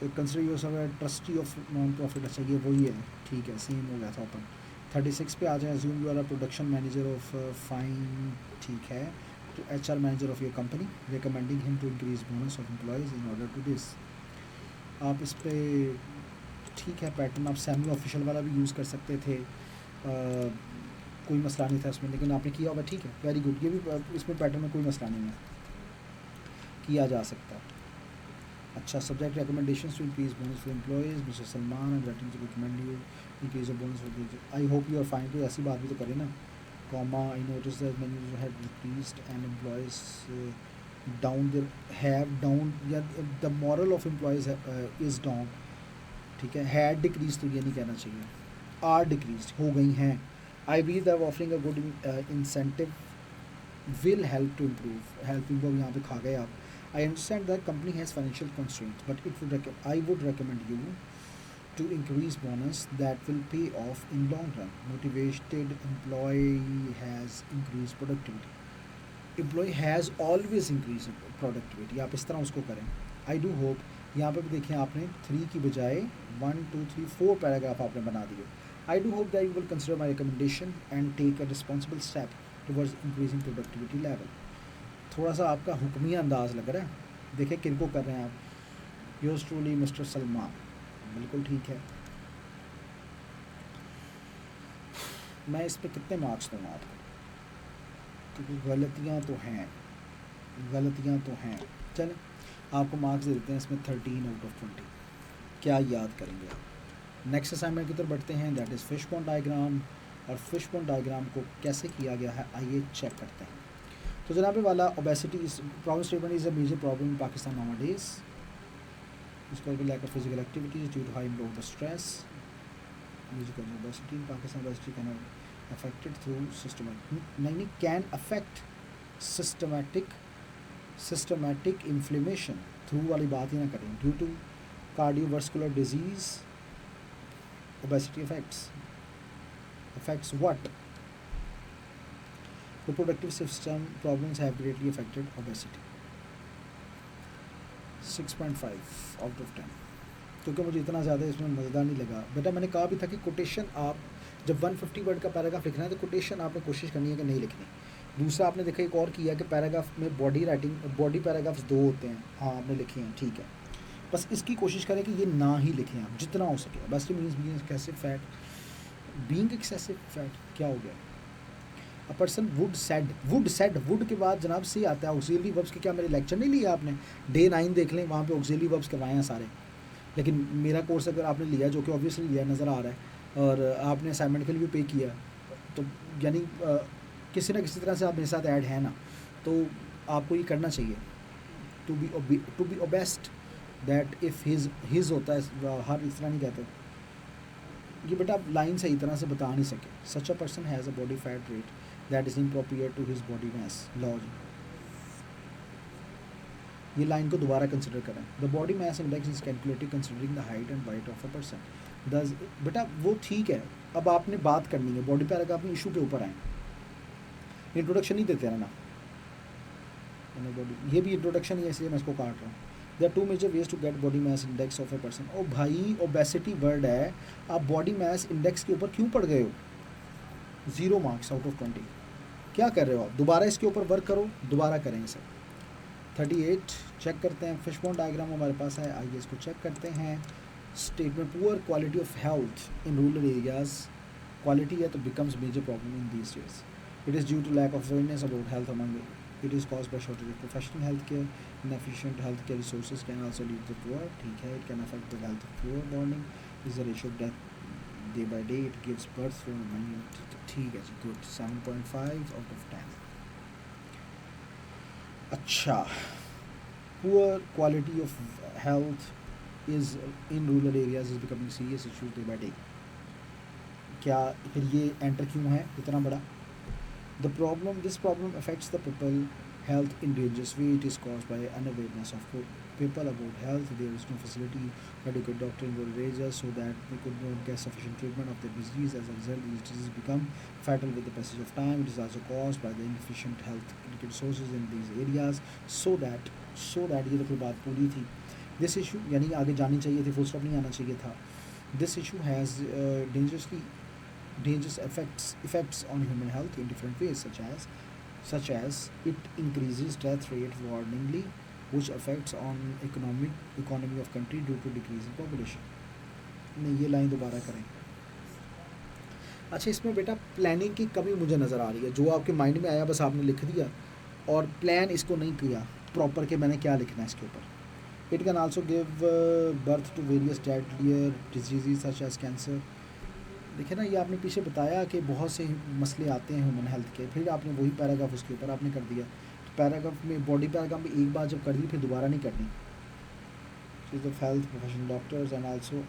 Consider yourself trustee of non profit, अच्छा ये वही है, ठीक है, सेम हो गया था ओपन। 36 पे आ जाए। Assume you are a production manager of fine, ठीक है, to HR manager of your company, recommending him to increase bonus of employees in order to this। आप इस पे ठीक है पैटर्न आप सेमी ऑफिशियल वाला भी यूज़ कर सकते थे, कोई मसला नहीं था इसमें, लेकिन आपने किया होगा, ठीक है, वेरी गुड। ये भी इसमें पैटर्न में कोई मसला नहीं है, किया जा सकता है। अच्छा, subject recommendations to increase bonus for employees, mister Salman and writing to recommend you increase the bonus for, I hope you are fine. तो ऐसी बात भी तो करें ना। Comma, I noticed that many have decreased and employees down their have down, yeah, the moral of employees is down, ठीक है। had decreased तो ये नहीं कहना चाहिए, are decreased हो गई हैं। I believe that offering a good incentive will help to improve, helping को यहाँ पे खा गए आप। I understand that company has financial constraints, but I would recommend you to increase bonus that will pay off in long run. Motivated employee has increased productivity. Employee has always increased productivity. आप इस तरह उसको करें। I do hope, यहाँ पे भी देखें आपने 3 की बजाय 1 2 3 4 पैराग्राफ आपने बना दिए। I do hope that you will consider my recommendation and take a responsible step towards increasing productivity level। थोड़ा सा आपका हुक्मी अंदाज लग रहा है, देखें किन को कर रहे हैं आप। Yours truly मिस्टर सलमान, बिल्कुल ठीक है। मैं इस पे कितने मार्क्स दूँगा आपको, क्योंकि गलतियाँ तो हैं। चलें आपको मार्क्स दे देते हैं इसमें 13/20। क्या याद करेंगे आप। नेक्स्ट असाइनमेंट की तरफ बढ़ते हैं, दैट इज़ फिशबोन डायग्राम। और फिशबोन डायग्राम को कैसे किया गया है आइए चेक करते हैं। तो जनाब वाला obesity is problem statement is a major problem in Pakistan nowadays. इसको lack of physical activities due to high load of stress. Musical obesity in Pakistan, obesity can affect it through can affect systematic inflammation through वाली बात ही ना करें। due to cardiovascular disease, obesity affects what? Reproductive system problems have greatly affected obesity. 6.5/10, क्योंकि मुझे इतना ज़्यादा इसमें मज़ेदार नहीं लगा। बेटा मैंने कहा भी था कि कोटेशन आप जब 150 वर्ड का पैराग्राफ लिखना है तो कोटेशन आपने कोशिश करनी है कि नहीं लिखनी। दूसरा आपने देखा एक और किया कि पैराग्राफ में बॉडी पैराग्राफ्स 2 होते हैं, हाँ आपने लिखे हैं, ठीक है। बस इसकी कोशिश करें कि ये ना ही लिखें आप जितना हो सके। बस means being excessive fat, being excessive fat क्या हो गया। A person would said would के बाद जनाब से आता है ऑक्सिलरी वर्ब्स के। क्या मेरे लेक्चर नहीं लिए आपने, डे 9 देख लें, वहाँ पे ऑक्सिलरी वर्ब्स करवाए हैं सारे। लेकिन मेरा कोर्स अगर आपने लिया, जो कि ऑब्वियसली लिया नज़र आ रहा है, और आपने असाइनमेंट के लिए भी पे किया, तो यानी किसी ना किसी तरह से आप मेरे साथ ऐड है ना, तो आपको ये करना चाहिए। To be obese that if his होता है, हर इस तरह नहीं कहते ये बेटा, आप लाइन सही तरह से बता नहीं सके। Such a person has a body fat rate that is inappropriate to his body mass. लॉ ये लाइन को दोबारा कंसिडर करें। The body mass index is calculated considering the height and weight of a person. दस बेटा वो ठीक है, अब आपने बात करनी है बॉडी पैराग्राफ में, इशू के ऊपर आए, इंट्रोडक्शन नहीं देते रहना। बॉडी ये भी इंट्रोडक्शन ही है, इसलिए मैं इसको काट रहा हूँ। There are 2 major ways to get body mass index of a person. Oh भाई ओबेसिटी वर्ड है, आप बॉडी मास इंडेक्स के ऊपर क्यों पढ़ गए हो। 0 मार्क्स आउट ऑफ 20। क्या कर रहे हो आप, दोबारा इसके ऊपर वर्क करो, दोबारा करें इसे। 38 चेक करते हैं। फिशबोन डायग्राम हमारे पास है, आइए इसको चेक करते हैं। Statement poor quality of health in rural areas, quality है तो becomes major problem in these days. It is due to lack of awareness about health among, it is cause by shortage of professional health care, inefficient health care resources can also lead to poor, ठीक है। It can affect the health of poor morning is the ratio of death day by day, it gives birth from money, ठीक है जी, good. 7.5/10। अच्छा, poor quality of health is in rural areas is becoming serious issue day by day। क्या फिर ये enter क्यों है इतना बड़ा। this problem affects the people health in dangerous way। It is caused by unawareness of people about health। There is no facility for adequate doctor in rural areas, so that they could not get sufficient treatment of their disease. As a result, these diseases become fatal with the passage of time। It is also caused by the inefficient health resources in these areas, so that ये तो फिर बात पूरी थी। This issue यानी आगे जानी चाहिए थी, फुल स्टॉप नहीं आना चाहिए था। This issue has dangerous effects on human health in different ways, such as it increases death rate warningly, which affects on economy of country due to decrease in population। नहीं, ये line दोबारा करें। अच्छा, इसमें बेटा प्लानिंग की कमी मुझे नज़र आ रही है। जो आपके माइंड में आया बस आपने लिख दिया, और प्लान इसको नहीं किया प्रॉपर कि मैंने क्या लिखना है इसके ऊपर। It can also give birth to various deadlier diseases such as cancer. देखिए ना, ये आपने पीछे बताया कि बहुत से मसले आते हैं ह्यूमन हेल्थ के, फिर आपने वही पैराग्राफ उसके ऊपर आपने कर दिया। तो पैराग्राफ में, बॉडी पैराग्राफ में एक बार जब कर दी फिर दोबारा नहीं करनी। चीज़ of health professional doctors and also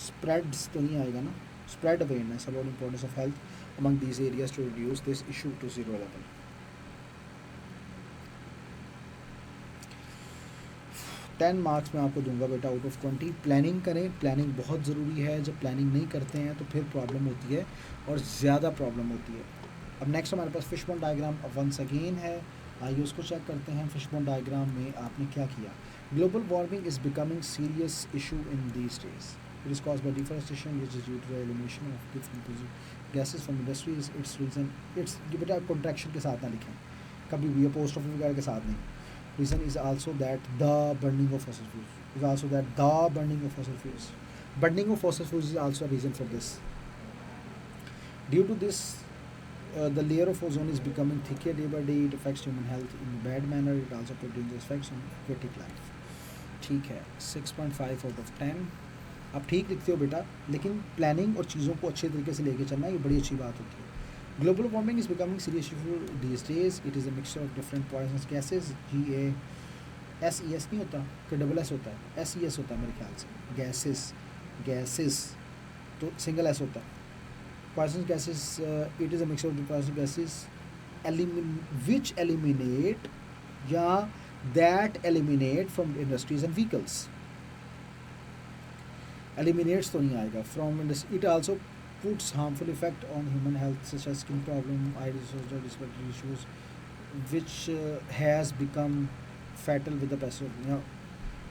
spreads तो नहीं आएगा ना, spread awareness about importance of health among these areas to reduce this issue to 0 level. 10 marks मैं आपको दूंगा बेटा आउट ऑफ 20। प्लानिंग करें, प्लानिंग बहुत ज़रूरी है। जब प्लानिंग नहीं करते हैं तो फिर प्रॉब्लम होती है, और ज़्यादा प्रॉब्लम होती है। अब नेक्स्ट हमारे पास फिशबोन डायग्राम वंस अगेन है, आइए उसको चेक करते हैं। फिशबोन डायग्राम में आपने क्या किया। Global warming is becoming serious issue in these days. It is cause by deforestation which is due to the elimination of different gases from industries. Its reason, its ये बेटा contraction के साथ ना लिखें कभी भी, अपोस्ट्रोफी वगैरह के साथ नहीं। Reason is also that the burning of fossil fuels is also that the burning of fossil fuels. Burning of fossil fuels is also a reason for this. Due to this, the layer of ozone is becoming thicker day by day. It affects human health in a bad manner. It also puts dangerous effects on aquatic life. ठीक है, 6.5 out of 10। आप ठीक लिखते हो बेटा, लेकिन planning और चीज़ों को अच्छे तरीके से लेके चलना ये बड़ी अच्छी बात होती है। Global warming is becoming serious issue these days. It is a mixture of different poisonous gases. GASES नहीं होता, कि डबल एस होता है, SES होता है मेरे ख्याल से। गैसेस तो सिंगल एस होता है। poisonous gases, it is a mixture of the poisonous gases which eliminate या that eliminate from industries and vehicles. Eliminates तो नहीं आएगा from industry. It also puts harmful effect on human health such as skin problem, eye disorder, respiratory issues, which has become fatal with the passage of, you know,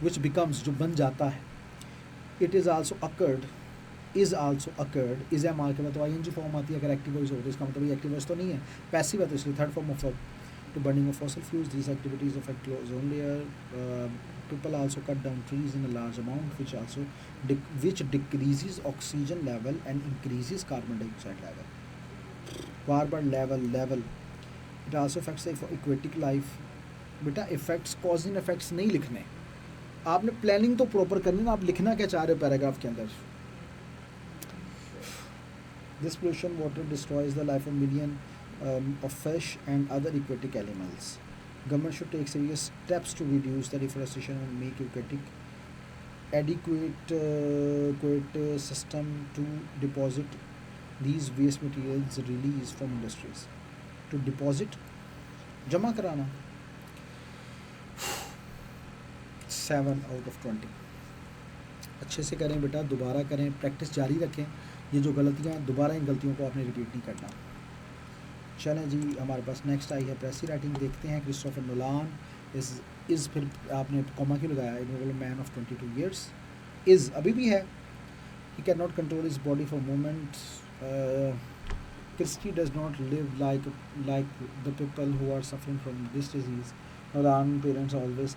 which becomes जो बन जाता है. It is also occurred is also occurred. Is am are के बाद तो ING form आती है अगर एक्टिव वॉइस हो तो इसका मतलब ये एक्टिव वॉइस तो नहीं है, पैसिव है, तो इसलिए third form of to burning of fossil fuels. These activities affect ozone layer. People also cut down trees in a large amount, which decreases oxygen level and increases carbon dioxide level. Carbon level. It also affects the aquatic life. बेटा effects, cause and effects नहीं लिखने, आपने planning तो proper करनी ना, आप लिखना क्या चाह रहे हो पैराग्राफ के अंदर। This pollution water destroys the life of millions of fish and other aquatic animals. Government should take serious steps to reduce the deforestation and make adequate system to deposit these waste materials released from industries. To deposit, जमा कराना। 7 out of 20। अच्छे से करें बेटा, दोबारा करें, practice जारी रखें। ये जो गलतियाँ, दोबारा इन गलतियों को आपने रिपीट नहीं करना। चलें जी, हमारे पास नेक्स्ट आई है प्रेसी राइटिंग। देखते हैं क्रिस्टोफर नोलान इज़ फिर आपने कॉमा क्यों लगाया, immovable man of 22 years। Is अभी भी है। He can not control his body for moment. Christie does not live like the people who are suffering from this disease. Nolan parents always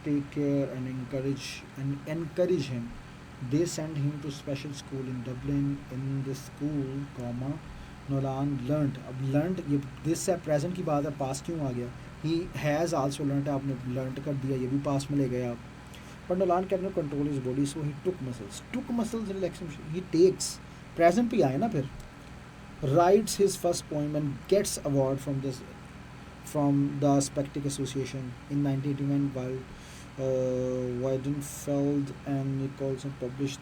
take care and encourage him. They send him to special school in Dublin. In the school, Nolan learnt. अब learnt ये this है present की बात है, past क्यों आ गया? He has also learnt, आपने learnt कर दिया, ये भी past में ले गए आप। But Nolan cannot control his body, so he took muscles relaxation. He takes present पे आए ना फिर। Writes his first poem and gets award from the Spectic Association in 1981 while Weidenfeld and Nicholson published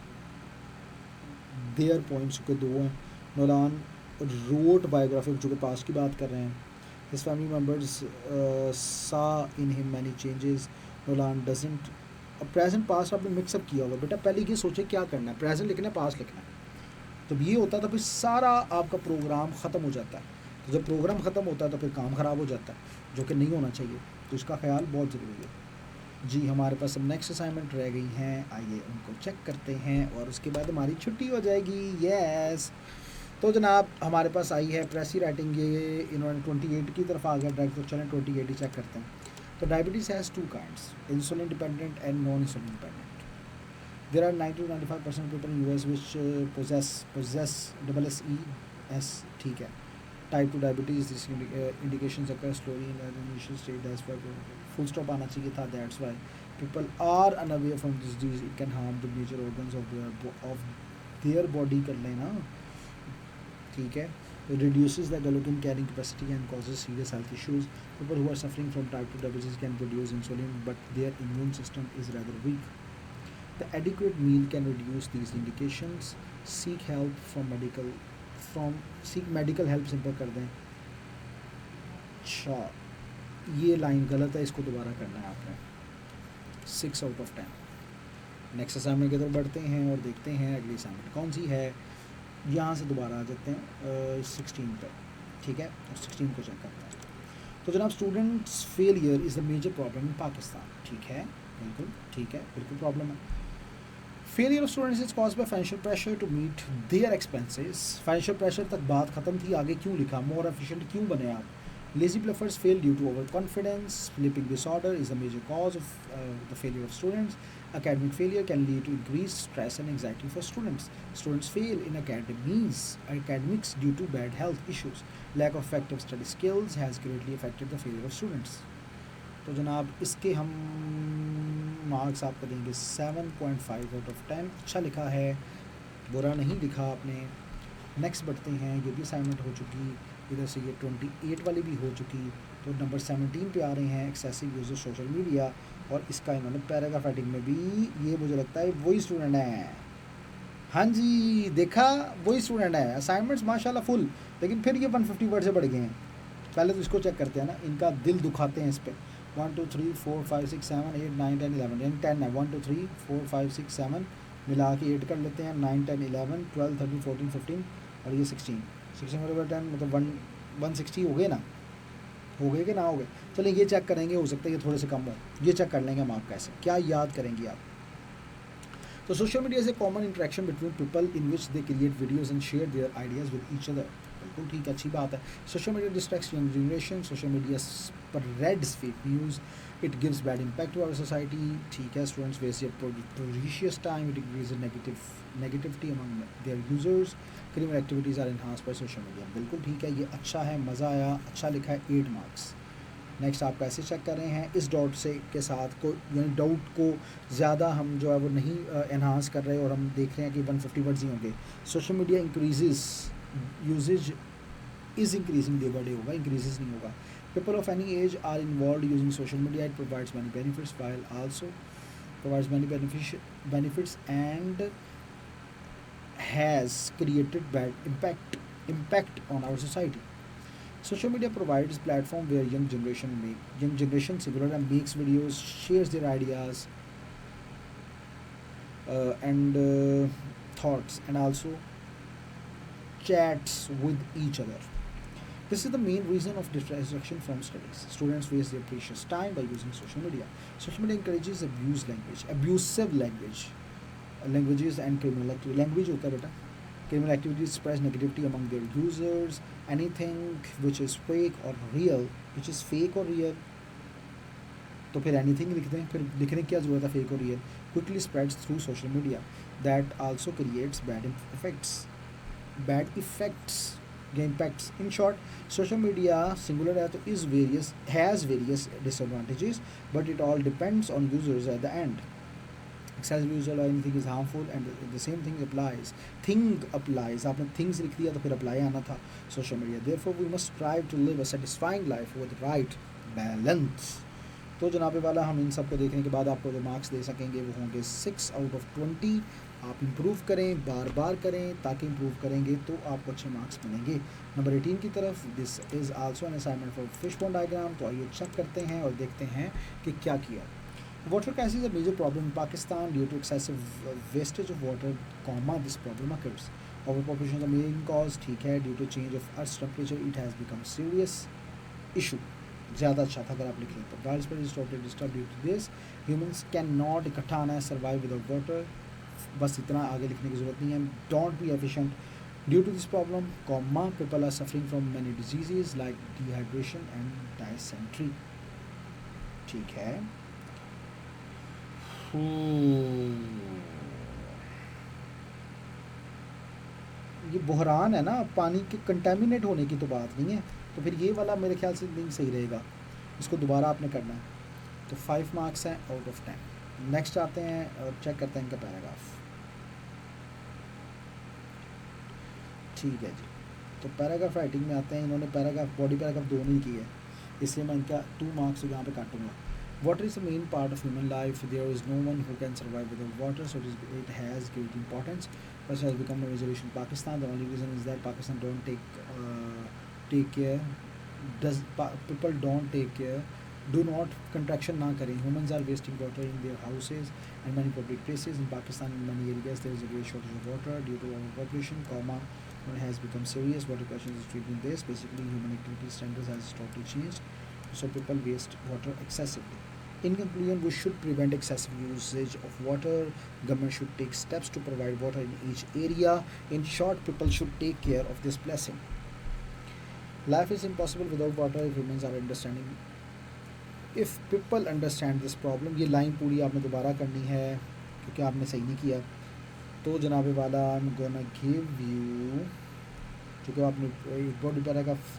their poems, जो कि दो हैं। Nolan wrote biography, जो कि पास्ट की बात कर रहे हैं। His family members saw in him many changes. Nolan doesn't, present past आपने मिक्सअप किया होगा बेटा। पहले ये सोचे क्या करना है, प्रेजेंट लिखना है, पास्ट लिखना है। जब ये होता है तो फिर सारा आपका प्रोग्राम ख़त्म हो जाता है। तो जब प्रोग्राम ख़त्म होता है तो फिर काम ख़राब हो जाता है, जो कि नहीं होना चाहिए। तो इसका ख्याल बहुत ज़रूरी है जी। हमारे पास अब नेक्स्ट असाइनमेंट रह गई हैं, आइए उनको चेक करते हैं और उसके बाद हमारी छुट्टी हो जाएगी। यस, तो जनाब हमारे पास आई है प्रेसी राइटिंग। ये इन्होंने 28 की तरफ आ गया डायरेक्ट, तो चलें 28 ही चेक करते हैं। तो diabetes has 2 kinds, insulin dependent and non insulin dependent. There are 90-95% people in US which possess SES, ठीक है। Type 2 diabetes, this indications occur slowly in an initial stage, that's why full stop आना चाहिए था। That's why people are unaware from this disease, it can harm the major organs of their body कर लेना, ठीक है। It reduces the glucose carrying capacity and causes serious health issues. People who are suffering from type 2 diabetes can produce insulin, but their immune system is rather weak. The adequate meal can reduce these indications. Seek medical help simple कर दें। अच्छा, ये line गलत है, इसको दोबारा करना है आपने। 6 out of 10। नेक्स्ट असाइनमेंट की तरफ बढ़ते हैं और देखते हैं अगली असाइनमेंट कौन सी है। यहाँ से दोबारा आ जाते हैं 16 पर, ठीक है। और 16 को चेक करते हैं। तो जनाब, students failure is the major problem in Pakistan, ठीक है, बिल्कुल ठीक है, बिल्कुल प्रॉब्लम है। Failure of students is cause by financial pressure to meet their expenses. Financial pressure तक बात खत्म थी, आगे क्यों लिखा, मोर एफिशिएंट क्यों बने आप। Lazy bluffers fail due to overconfidence. Sleeping disorder is a major cause of the failure of students. Academic failure can lead to increased stress and anxiety for students. Students fail in academics due to bad health issues. Lack of effective study skills has greatly affected the failure of students. तो जनाब इसके हम marks आपको देंगे 7.5 out of 10. अच्छा लिखा है, बुरा नहीं लिखा आपने. नेक्स्ट बढ़ते हैं. ये भी असाइनमेंट हो चुकी, इधर से ये 28 वाली भी हो चुकी. तो नंबर 17 पे आ रहे हैं, excessive use of social media. और इसका इन्होंने पैराग्राफ राइटिंग में भी, ये मुझे लगता है वही स्टूडेंट है. हाँ जी, देखा, वही स्टूडेंट है. असाइनमेंट्स माशाल्लाह फुल, लेकिन फिर ये 150 वर्ड से बढ़ गए हैं. पहले तो इसको चेक करते हैं ना, इनका दिल दुखाते हैं इस पर. 1 2 3 4 5 6 7 8 9 10 11, यानी 10 है. 1 2 3 4 5 6 7 मिला के 8 कर लेते हैं. 9 10 11 12 13 14 15 और ये 16 over 10, मतलब 160 हो गए ना, हो गए कि ना हो गए. चलिए ये चेक करेंगे, हो सकता है ये थोड़े से कम हो. ये चेक कर लेंगे मार्क कैसे, क्या याद करेंगे आप. तो social media is a common interaction between people in which they create videos and share their ideas with each other. बिल्कुल ठीक है, अच्छी बात है. Social media distracts young generation. Social media spreads fake news. It gives bad impact to our society. ठीक है, students waste their precious time. It increases negativity among their users. Criminal activities are enhanced by social media. बिल्कुल ठीक है, ये अच्छा है, मज़ा आया, अच्छा लिखा है. 8 मार्क्स. नेक्स्ट आप कैसे चेक कर रहे हैं, इस डाउट से के साथ को, यानी डाउट को ज़्यादा हम जो है वो नहीं एनहांस कर रहे, और हम देख रहे हैं कि 150 वर्ड्स ही होंगे. Social media increases usages is increasing day by day होगा, इंक्रीजेस नहीं होगा. People of any age are involved using social media. It provides many benefits while also provides many benefits and has created bad impact on our society. Social media provides platform where young generation singular and makes videos, shares their ideas and thoughts, and also chats with each other. This is the main reason of distraction from studies. Students waste their precious time by using social media. Social media encourages abusive languages and criminal activity. Language होता है बेटा. Criminal activities spread negativity among their users. Anything which is fake or real, तो फिर anything लिखते हैं. फिर लिखने की क्या ज़रूरत है fake और real. Quickly spreads through social media. That also creates bad effects. Impacts. In short, social media singular है तो has various disadvantages, but it all depends on users at the end. Excessive use or anything is harmful, and the same thing applies. आपने things लिख दिया तो फिर apply आना था. Social media. Therefore, we must strive to live a satisfying life with right balance. तो जनाबे वाला, हम इन सब को देखने के बाद आपको जो मार्क्स दे सकेंगे वो होंगे 6 out of 20. आप इम्प्रूव करें, बार बार करें, ताकि इम्प्रूव करेंगे तो आपको अच्छे मार्क्स मिलेंगे. नंबर 18 की तरफ, this is also an assignment for fish pond diagram. तो आइए चेक करते हैं और देखते हैं कि क्या किया. Water crisis is a major problem in Pakistan due to excessive wastage of water, this problem occurs. Over population का मेन कॉज, ठीक है, due to change of earth temperature it has become serious issue. ज़्यादा अच्छा था अगर आप लिख लें तो. Wild spread is totally disturb due to this. Humans can not, इकट्ठा आना है, सर्वाइव विदाउट वाटर. बस इतना, आगे लिखने की ज़रूरत नहीं है. Don't be efficient due to this problem, people are suffering from many diseases like dehydration and dysentery. ठीक है. ये बहरान है ना, पानी के कंटेमिनेट होने की तो बात नहीं है. तो फिर ये वाला मेरे ख्याल से नहीं सही रहेगा, इसको दोबारा आपने करना है. तो 5 मार्क्स हैं आउट ऑफ 10. नेक्स्ट आते हैं और चेक करते हैं इनका पैराग्राफ. ठीक है जी. तो पैराग्राफ राइटिंग में आते हैं. इन्होंने बॉडी पैराग्राफ दोनों ही की है, इसलिए मैं इनका 2 मार्क्स यहाँ पे काटूंगा. Water is the main part of human life. There is no one who can survive without water, so it has great importance. Russia has become a major issue in Pakistan. The only reason is that Pakistan don't take care. People don't take care. Do not contraction ना करें. Humans are wasting water in their houses and many public places in Pakistan. In many areas there is a great shortage of water due to overpopulation. It has become serious. Water question is treating this. Basically, human activity standards has totally changed, so people waste water excessively. In conclusion, we should prevent excessive usage of water. Government should take steps to provide water in each area. In short, people should take care of this blessing. Life is impossible without water if humans are understanding if people understand this problem, ये line पूरी आपने दोबारा करनी है क्योंकि आपने सही नहीं किया। तो जनाब वाला I am gonna give you, चूँकि आपने एक बॉडी पैराग्राफ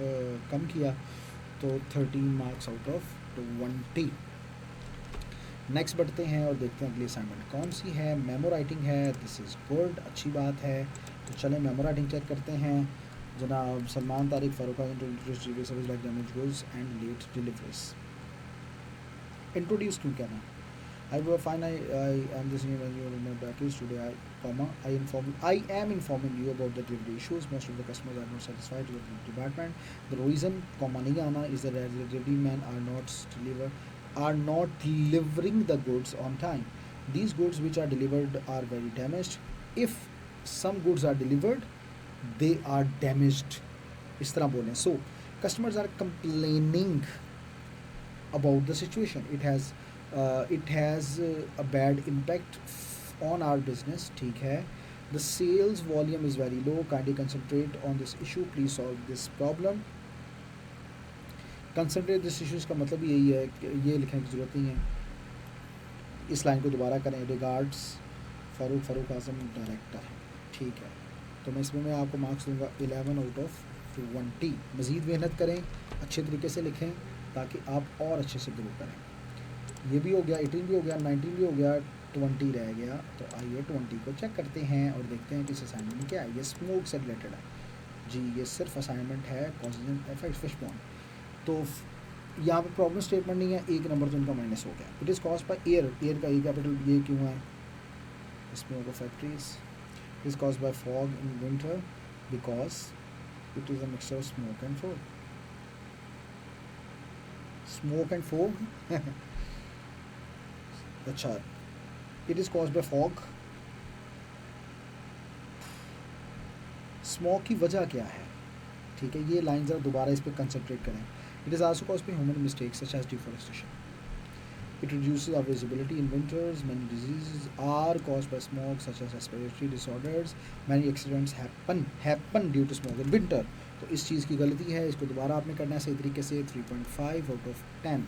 कम किया, तो 13 मार्क्स आउट ऑफ 20। नेक्स्ट बढ़ते हैं और देखते हैं अगली असाइनमेंट कौन सी है। मेमो राइटिंग है, दिस इज़ गुड, अच्छी बात है। तो चलें मेमो राइटिंग चेक करते हैं। जनाब Salman Tariq Farooq service like damage goods and let deliveries. Introduce क्यों कहना। I will find I am listening when you in my package today. I am informing you about the delivery issues. Most of the customers are not satisfied with the department. The reason नहीं आना is that the delivery men are not delivering the goods on time. These goods which are delivered are very damaged. If some goods are delivered, they are damaged. इस तरह बोलें. So customers are complaining about the situation. It has a bad impact on our business. ठीक है. The sales volume is very low. Kindly concentrate on this issue. Please solve this problem. Concentrate this issues का मतलब यही है कि ये लिखने की ज़रूरत नहीं है। इस लाइन को दोबारा करें। रिगार्ड्स फारूक आजम डायरेक्टर। ठीक है, तो मैं इसमें मैं आपको मार्क्स दूंगा 11 आउट ऑफ 20। मज़ीद मेहनत करें, अच्छे तरीके से लिखें ताकि आप और अच्छे से ग्रो करें। ये भी हो गया, 18 भी हो गया, 19 भी हो गया, 20 रह गया। तो आइए 20 को चेक करते हैं और देखते हैं कि इस असाइनमेंट में क्या है। ये स्मोक से रिलेटेड है जी, ये सिर्फ असाइनमेंट है कॉजेंट इफेक्ट फिशबोन। तो यहाँ पे प्रॉब्लम स्टेटमेंट नहीं है, एक नंबर तो इनका माइनस हो गया। It is cause by air, air का ए कैपिटल ये क्यों है। Smoke of factories is cause by fog in winter because it is a mixture of smoke and fog. Smoke and fog अच्छा, it is cause by fog. Smoke की वजह क्या है, ठीक है, ये लाइन ज़रा दोबारा इस पर कंसंट्रेट करें। It is also cause by human mistakes such as deforestation. It reduces our visibility in winters. Many diseases are caused by smoke, such as respiratory disorders. Many accidents happen due to smoke in winter. तो इस चीज़ की गलती है, इसको दोबारा आपने करना है सही तरीके से। 3.5 आउट ऑफ 10।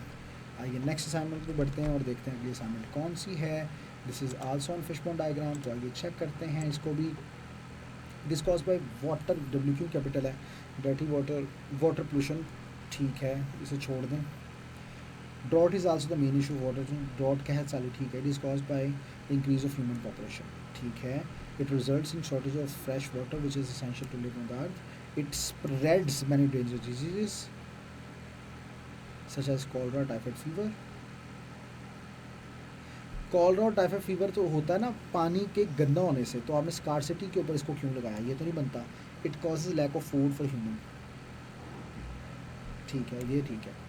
आइए नेक्स्ट असाइनमेंट पे बढ़ते हैं और देखते हैं अगली असाइनमेंट कौन सी है। This is also on fishbone diagram. तो आइए चेक करते हैं इसको भी। This cause by water, W Q capital है। डर्टी वाटर, वाटर पोल्यूशन, ठीक है, इसे छोड़ दें। Drought is also the main issue water, drought कहत चालू, ठीक है। It is cause by the increase of human population, ठीक है। It results in shortage of fresh water which is essential to live on the earth. It spreads many dangerous diseases such as cholera, typhoid fever. Cholera और typhoid fever तो होता है ना पानी के गंदा होने से, तो आपने स्कार्सिटी के ऊपर इसको क्यों लगाया, ये तो नहीं बनता। It causes lack of food for human, ठीक है, ये ठीक है।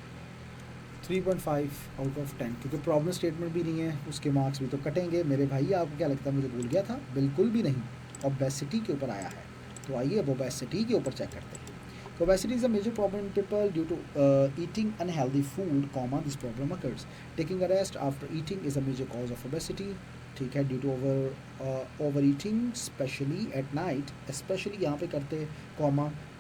3.5 आउट ऑफ 10, क्योंकि प्रॉब्लम स्टेटमेंट भी नहीं है, उसके मार्क्स भी तो कटेंगे। मेरे भाई आपको क्या लगता है मुझे भूल गया था, बिल्कुल भी नहीं। ओबेसिटी के ऊपर आया है, तो आइए अब ओबेसिटी के ऊपर चेक करते हैं। Obesity is a major problem in people due to eating unhealthy food, this problem occurs. Taking a rest after eating is a major cause of obesity. ठीक है, due to overeating, especially at night, especially यहाँ पे करते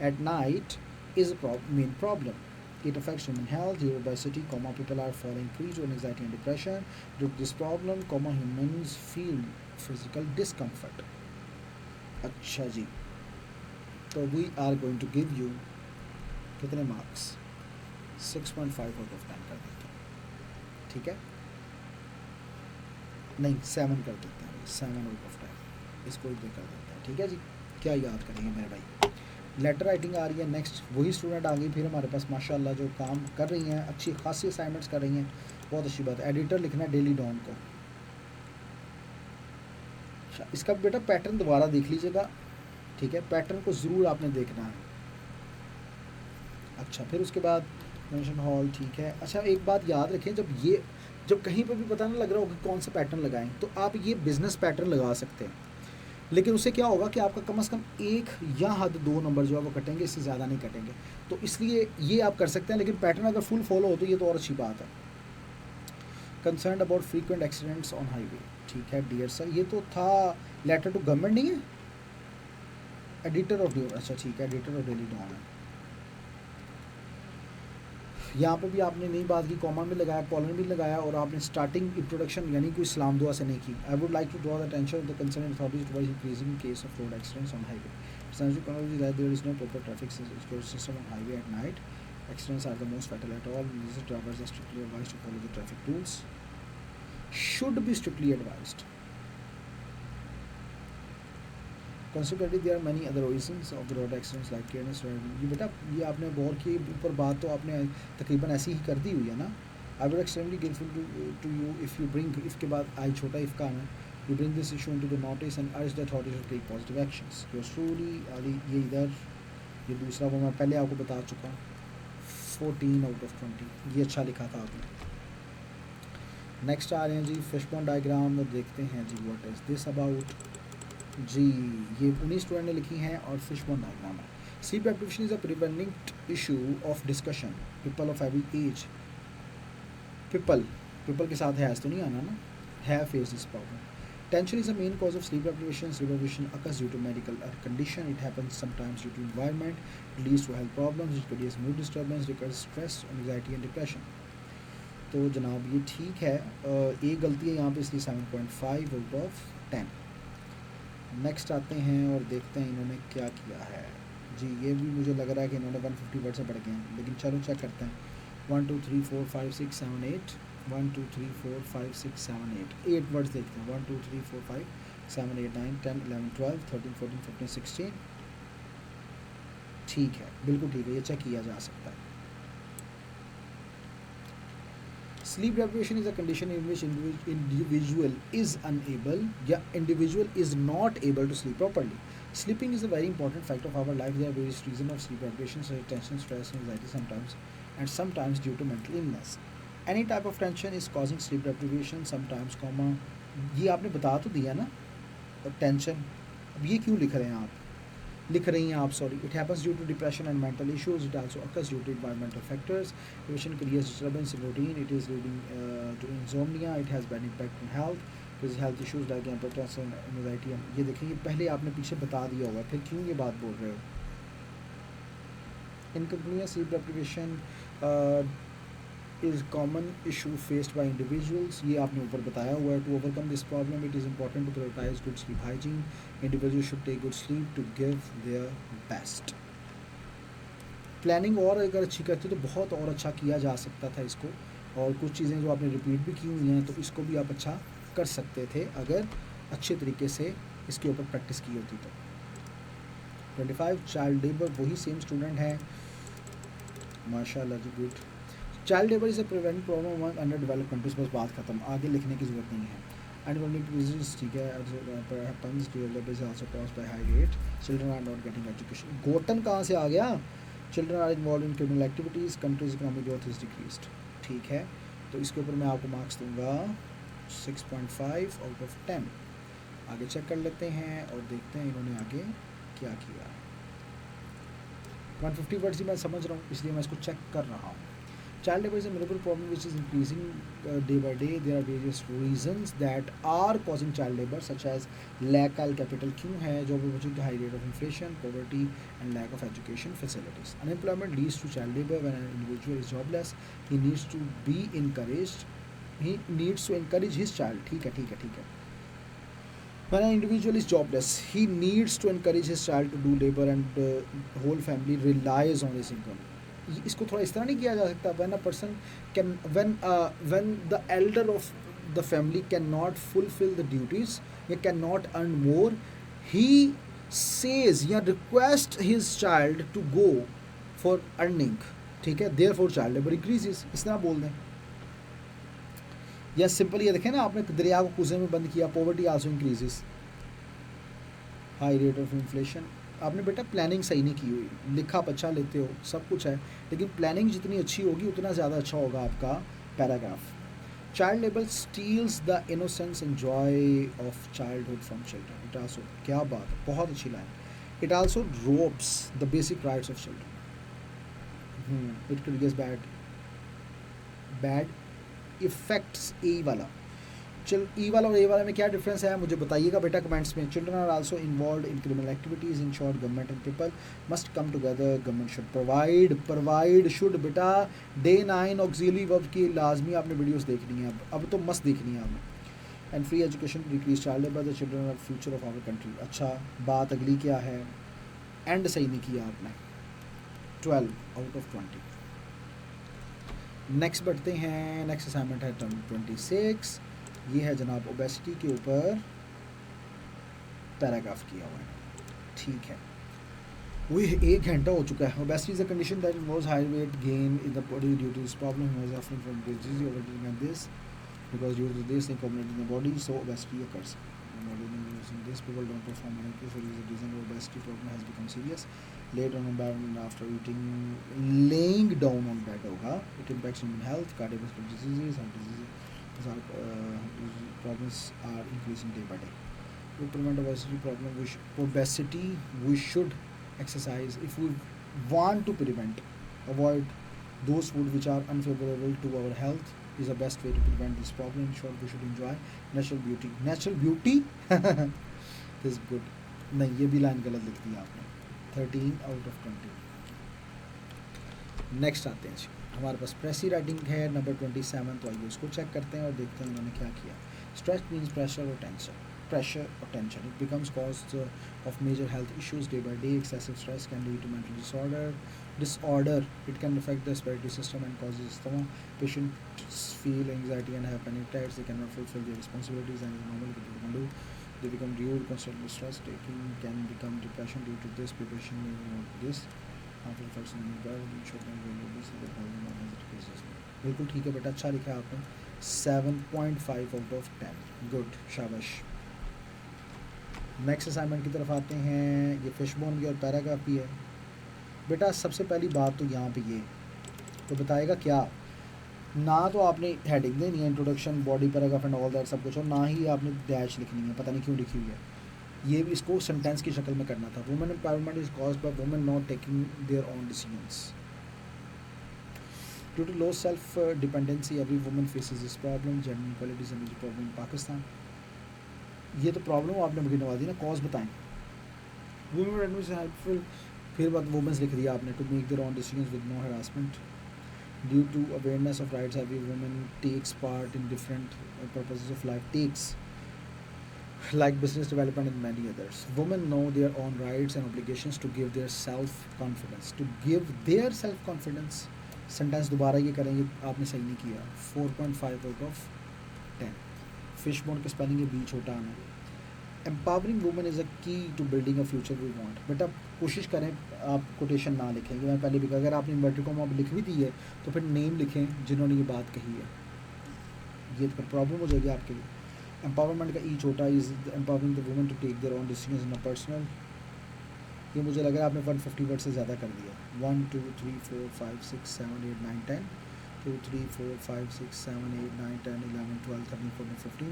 at night is a main problem. It affects human health. Due to obesity, people are falling prey to anxiety and depression. Due to this problem, humans feel physical discomfort. अच्छा जी, तो we are going to give you कितने marks, 6.5 out of 10 कर देते हैं, ठीक है, नहीं 7 कर देते हैं, 7 आउट ऑफ 10 इसको भी कर देते हैं, ठीक है जी। क्या याद करेंगे मेरे भाई। लेटर राइटिंग आ रही है नेक्स्ट, वही स्टूडेंट आ गई फिर हमारे पास माशाल्लाह, जो काम कर रही हैं, अच्छी खासी असाइनमेंट्स कर रही हैं, बहुत अच्छी बात है। एडिटर लिखना है डेली डॉन को। अच्छा, इसका बेटा पैटर्न दोबारा देख लीजिएगा, ठीक है, पैटर्न को ज़रूर आपने देखना है। अच्छा, फिर उसके बाद मेंशन हॉल, ठीक है। अच्छा, एक बात याद रखें, जब कहीं पर भी पता ना लग रहा हो कि कौन सा पैटर्न लगाएं, तो आप ये बिज़नेस पैटर्न लगा सकते हैं, लेकिन उससे क्या होगा कि आपका कम से कम 1 या हद 2 नंबर जो है वो कटेंगे, इससे ज़्यादा नहीं कटेंगे। तो इसलिए ये आप कर सकते हैं, लेकिन पैटर्न अगर फुल फॉलो हो तो ये तो और अच्छी बात है। Concern about frequent accidents on highway, ठीक है डियर सर, ये तो था लेटर टू गवर्नमेंट नहीं है, एडिटर ऑफ ड्यूर, अच्छा ठीक है, एडिटर ऑफ डेली डॉन है। यहाँ पे भी आपने नई बात की, कॉमा भी लगाया, कॉलन भी लगाया, और आपने स्टार्टिंग इंट्रोडक्शन यानी कोई सलाम दुआ से नहीं की। I would like to draw the attention of the concern authorities towards increasing case of road accidents on highway. Essentially, technology that there is no proper traffic system on highway at night. Accidents are the most fatal at all. These drivers are strictly advised to follow the traffic rules. Should be strictly advised. Consequently, there are many other reasons of the road accidents like careless driving. ये बेटा ये आपने गौर की ऊपर बात तो आपने तकरीबन ऐसी ही कर दी हुई है ना। I would extremely grateful to you if you bring, if के बाद आई छोटा if का है, you bring this issue into the notice and urge the authorities to take positive actions. Yours truly Ali, ये इधर, ये दूसरा वो मैं पहले आपको बता चुका हूँ, 14 out of 20, ये अच्छा लिखा था आपने। नेक्स्ट आ रहे हैं जी फिशबोन डायग्राम, देखते हैं जी व्हाट इज दिस अबाउट। जी ये 19 स्टूडेंट ने लिखी हैं और फिशबोन डायग्राम है। Sleep deprivation is a prevent issue of discussion, people of every age, people के साथ हैज़ तो नहीं आना ना, have faced this problem. Tension is the main cause of sleep deprivation. Sleep deprivation occurs due to medical condition. It happens sometimes due to environment. It leads to health problems. It creates mood disturbance, because stress, anxiety and depression. तो जनाब ये ठीक है, एक गलती है यहाँ पे, इसलिए 7.5 आउट ऑफ 10। नेक्स्ट आते हैं और देखते हैं इन्होंने क्या किया है। जी ये भी मुझे लग रहा है कि इन्होंने 150 वर्ड से पढ़ गए हैं, लेकिन चलो चेक करते हैं। 1 2 3 4 5 6 7 8 1 2 3 4 5 6 7 8 वर्ड्स देखते हैं। 1 2 3 4 5 7 8 9 10 11 12 13 14 15 16। ठीक है, बिल्कुल ठीक है, ये चेक किया जा सकता है। Sleep deprivation is a condition in which individual is unable, yeah, individual is not able to sleep properly. Sleeping is a very important factor of our life. There are various reasons of sleep deprivation, such as tension, stress, anxiety, sometimes due to mental illness. Any type of tension is causing sleep deprivation. Sometimes, comma, ये आपने बता तो दिया ना, tension, अब ये क्यों लिख रही हैं आप, sorry. It happens due to depression and mental issues. It also occurs due to environmental factors. Depression creates disturbance in routine. It is leading to insomnia. It has bad impact on health. Because health issues like hypertension, anxiety. ये देखें, ये पहले आपने पीछे बता दिया होगा, फिर क्यों ये बात बोल रहे हो। Incompleteness, sleep deprivation is common issue faced by individuals. ये आपने ऊपर बताया हुआ है। To overcome this problem, it is important to prioritize good sleep hygiene. Individuals should take good sleep to give their best. Planning और अगर अच्छी करते तो बहुत और अच्छा किया जा सकता था इसको, और कुछ चीज़ें जो आपने रिपीट भी की हुई हैं तो इसको भी आप अच्छा कर सकते थे अगर अच्छे तरीके से इसके ऊपर प्रैक्टिस की होती तो। 25 चाइल्ड लेबर, वही सेम स्टूडेंट है, माशाल्लाह जी, good. Child labour is a prevent problem among under developed countries, बस बात खत्म, आगे लिखने की ज़रूरत नहीं है। एंड ठीक है, happens due labor is also caused by high rate, children are not getting education. Gotten कहाँ से आ गया? Children are involve in criminal activities, countries economic growth is decreased. ठीक है, तो इसके ऊपर मैं आपको मार्क्स दूंगा 6.5 आउट ऑफ 10। आगे चेक कर लेते हैं और देखते हैं इन्होंने आगे क्या किया। 150 वर्ड्स ही मैं समझ रहा हूँ, इसलिए मैं इसको चेक कर रहा हूँ। Child labor is a medical problem which is increasing day by day. There are various reasons that are causing child labor, such as lack of capital क्यों है, job opportunity, high rate of inflation, poverty and lack of education facilities. Unemployment leads to child labor. When an individual is jobless, he needs to be encouraged. He needs to encourage his child. ठीक है. When an individual is jobless, he needs to encourage his child to do labor, and whole family relies on his income. इसको थोड़ा इस तरह नहीं किया जा सकता? when a person can when the elder of the family cannot fulfill the duties, he cannot earn more, he says या request his child to go for earning, ठीक है, therefore child labor increases, इस तरह बोल दें। या simple ये देखें ना, आपने दरिया को कुएं में बंद किया, poverty also increases, high rate of inflation। आपने बेटा प्लानिंग सही नहीं की हुई, लिखा आप अच्छा लेते हो, सब कुछ है, लेकिन प्लानिंग जितनी अच्छी होगी उतना ज़्यादा अच्छा होगा आपका paragraph. Child labour steals the innocence and joy of childhood from children. It also, क्या बात है, बहुत अच्छी लाइन। It also robs the basic rights of children. It creates bad effects, A वाला, ई वाला और ए वाला में क्या डिफरेंस है मुझे बताइएगा बेटा कमेंट्स में. Children are also involve in criminal activities. In short government and people must come together. Government should provide should बेटा डे 9 ऑक्सिलरी वर्ब की लाजमी आपने वीडियोस देखनी है. अब तो मस्त देखनी है आपने. And free education decrease child labor. The children are future of our country. अच्छा बात अगली क्या है. एंड सही नहीं किया आपने. 12 आउट ऑफ 20. नेक्स्ट बढ़ते हैं. नेक्स्ट असाइनमेंट है 26. ये है जनाब ओबेसिटी के ऊपर पैराग्राफ किया हुआ है. ठीक है वो 1 घंटा हो चुका है. Obesity is a condition that involves high weight gain in the body due to this problem humans suffering from disease over this because due to this they accumulate in the body, so obesity occurs. Using this, people don't perform anything, so the reason the obesity problem has become serious. Later on bed after eating, laying down on bed होगा. It impacts human health, cardiovascular diseases, heart diseases, problems are increasing day by day. To prevent obesity, we should exercise. If we want to avoid those food which are unfavorable to our health, is the best way to prevent this problem. In short, we should enjoy natural beauty. Natural beauty is good. नहीं ये भी line गलत लिख दी आपने. 13 out of 20. Next आते हैं जी. हमारे पास प्रेसी writing है नंबर 27. तो आइए उसको चेक करते हैं और देखते हैं उन्होंने क्या किया. स्ट्रेस मीन्स प्रेशर और tension. Pressure or tension. It becomes cause of major health issues day by day. Excessive stress can lead to mental disorder. It can affect the respiratory system and causes asthma. Patients feel anxiety and have panic attacks. They cannot fulfill their responsibilities and normally people can do. They become rude, constantly stressed. Taking can become depression due to this. Preparation this. After the first बिल्कुल ठीक है बेटा. अच्छा लिखा है आपने. 7.5 out of 10. Good शाबाश. Next assignment की तरफ आते हैं. ये फिशबोन की और पैराग्राफ भी है बेटा. सबसे पहली बात तो यहाँ पे ये तो बताएगा क्या ना तो आपने हेडिंग देनी है introduction body paragraph and all that सब कुछ, और ना ही आपने डैश लिखनी है. पता नहीं क्यों लिखी हुई है. ये भी इसको सेंटेंस की शक्ल में करना था. Women empowerment is caused by women not taking their own decisions. Due to low self dependency every woman faces this problem. Gender equality is a major problem in Pakistan. ये तो प्रॉब्लम आपने मुझे नवा दी ना. कॉज बताएं. Women helpful. फिर बात women's लिख दिया आपने. To make their own decisions with no harassment. Due to awareness of rights every woman takes part in different purposes of life. Takes like business development and many others. Women know their own rights and obligations to give their self-confidence. To give their self-confidence. Sentence दोबारा ये करेंगे. आपने सही नहीं किया. 4.5 out of 10. Fishbone के spelling ये B छोटा आना. Empowering women is a key to building a future we want. बेटा कोशिश करें आप कोटेशन ना लिखें. ये मैं पहले भी अगर आपने इन्वर्टेड कॉमा अब लिख भी दी है तो फिर नेम लिखें जिन्होंने ये बात कही है. ये फिर प्रॉब्लम हो जाएगी आपके लिए. एम्पावरमेंट का ई छोटा is empowering the women to take their own decisions in a personal. ये मुझे लग रहा है आपने 150 वर्ड से ज़्यादा कर दिया. 1 2 3 4 5 6 7 8 9 10. 2 3 4 5 6 7 8 9 10 11 12 13 14 15.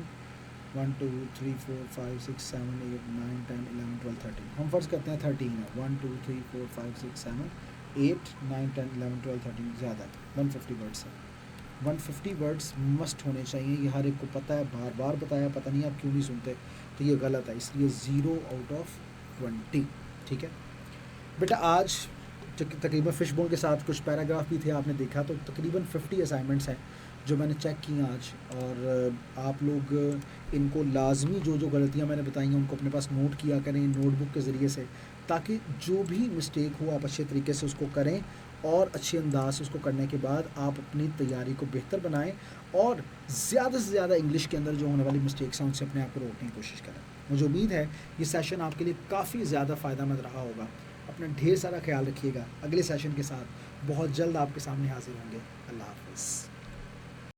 1 2 3 4 5 6 7 8 9 10 11 12 13. हम फर्ज करते हैं 13 है. 1 2 3 4 5 6 7 8 9 10 11 12 13 ज़्यादा है. 150 वर्ड्स है. 150 वर्ड्स मस्ट होने चाहिए. ये हर एक को पता है. बार बार बताया. पता नहीं आप क्यों नहीं सुनते. तो ये गलत है. इसलिए 0 आउट ऑफ 20. ठीक है बेटा. आज तकरीबन फिशबोन के साथ कुछ पैराग्राफ भी थे आपने देखा. तो तकरीबन 50 असाइनमेंट्स हैं जो मैंने चेक किए आज. और आप लोग इनको लाजमी जो जो गलतियां मैंने बताई हैं उनको अपने पास नोट किया करें नोटबुक के ज़रिए से, ताकि जो भी मिस्टेक हो आप अच्छे तरीके से उसको करें और अच्छे अंदाज से उसको करने के बाद आप अपनी तैयारी को बेहतर बनाएं और ज़्यादा से ज़्यादा इंग्लिश के अंदर जो होने वाली मिस्टेक्स हैं उनसे अपने आप को रोकने की कोशिश करें. मुझे उम्मीद है ये सेशन आपके लिए काफ़ी ज़्यादा फ़ायदेमंद रहा होगा. अपना ढेर सारा ख्याल रखिएगा. अगले सेशन के साथ बहुत जल्द आपके सामने हाजिर होंगे. अल्लाह हाफ़िज़.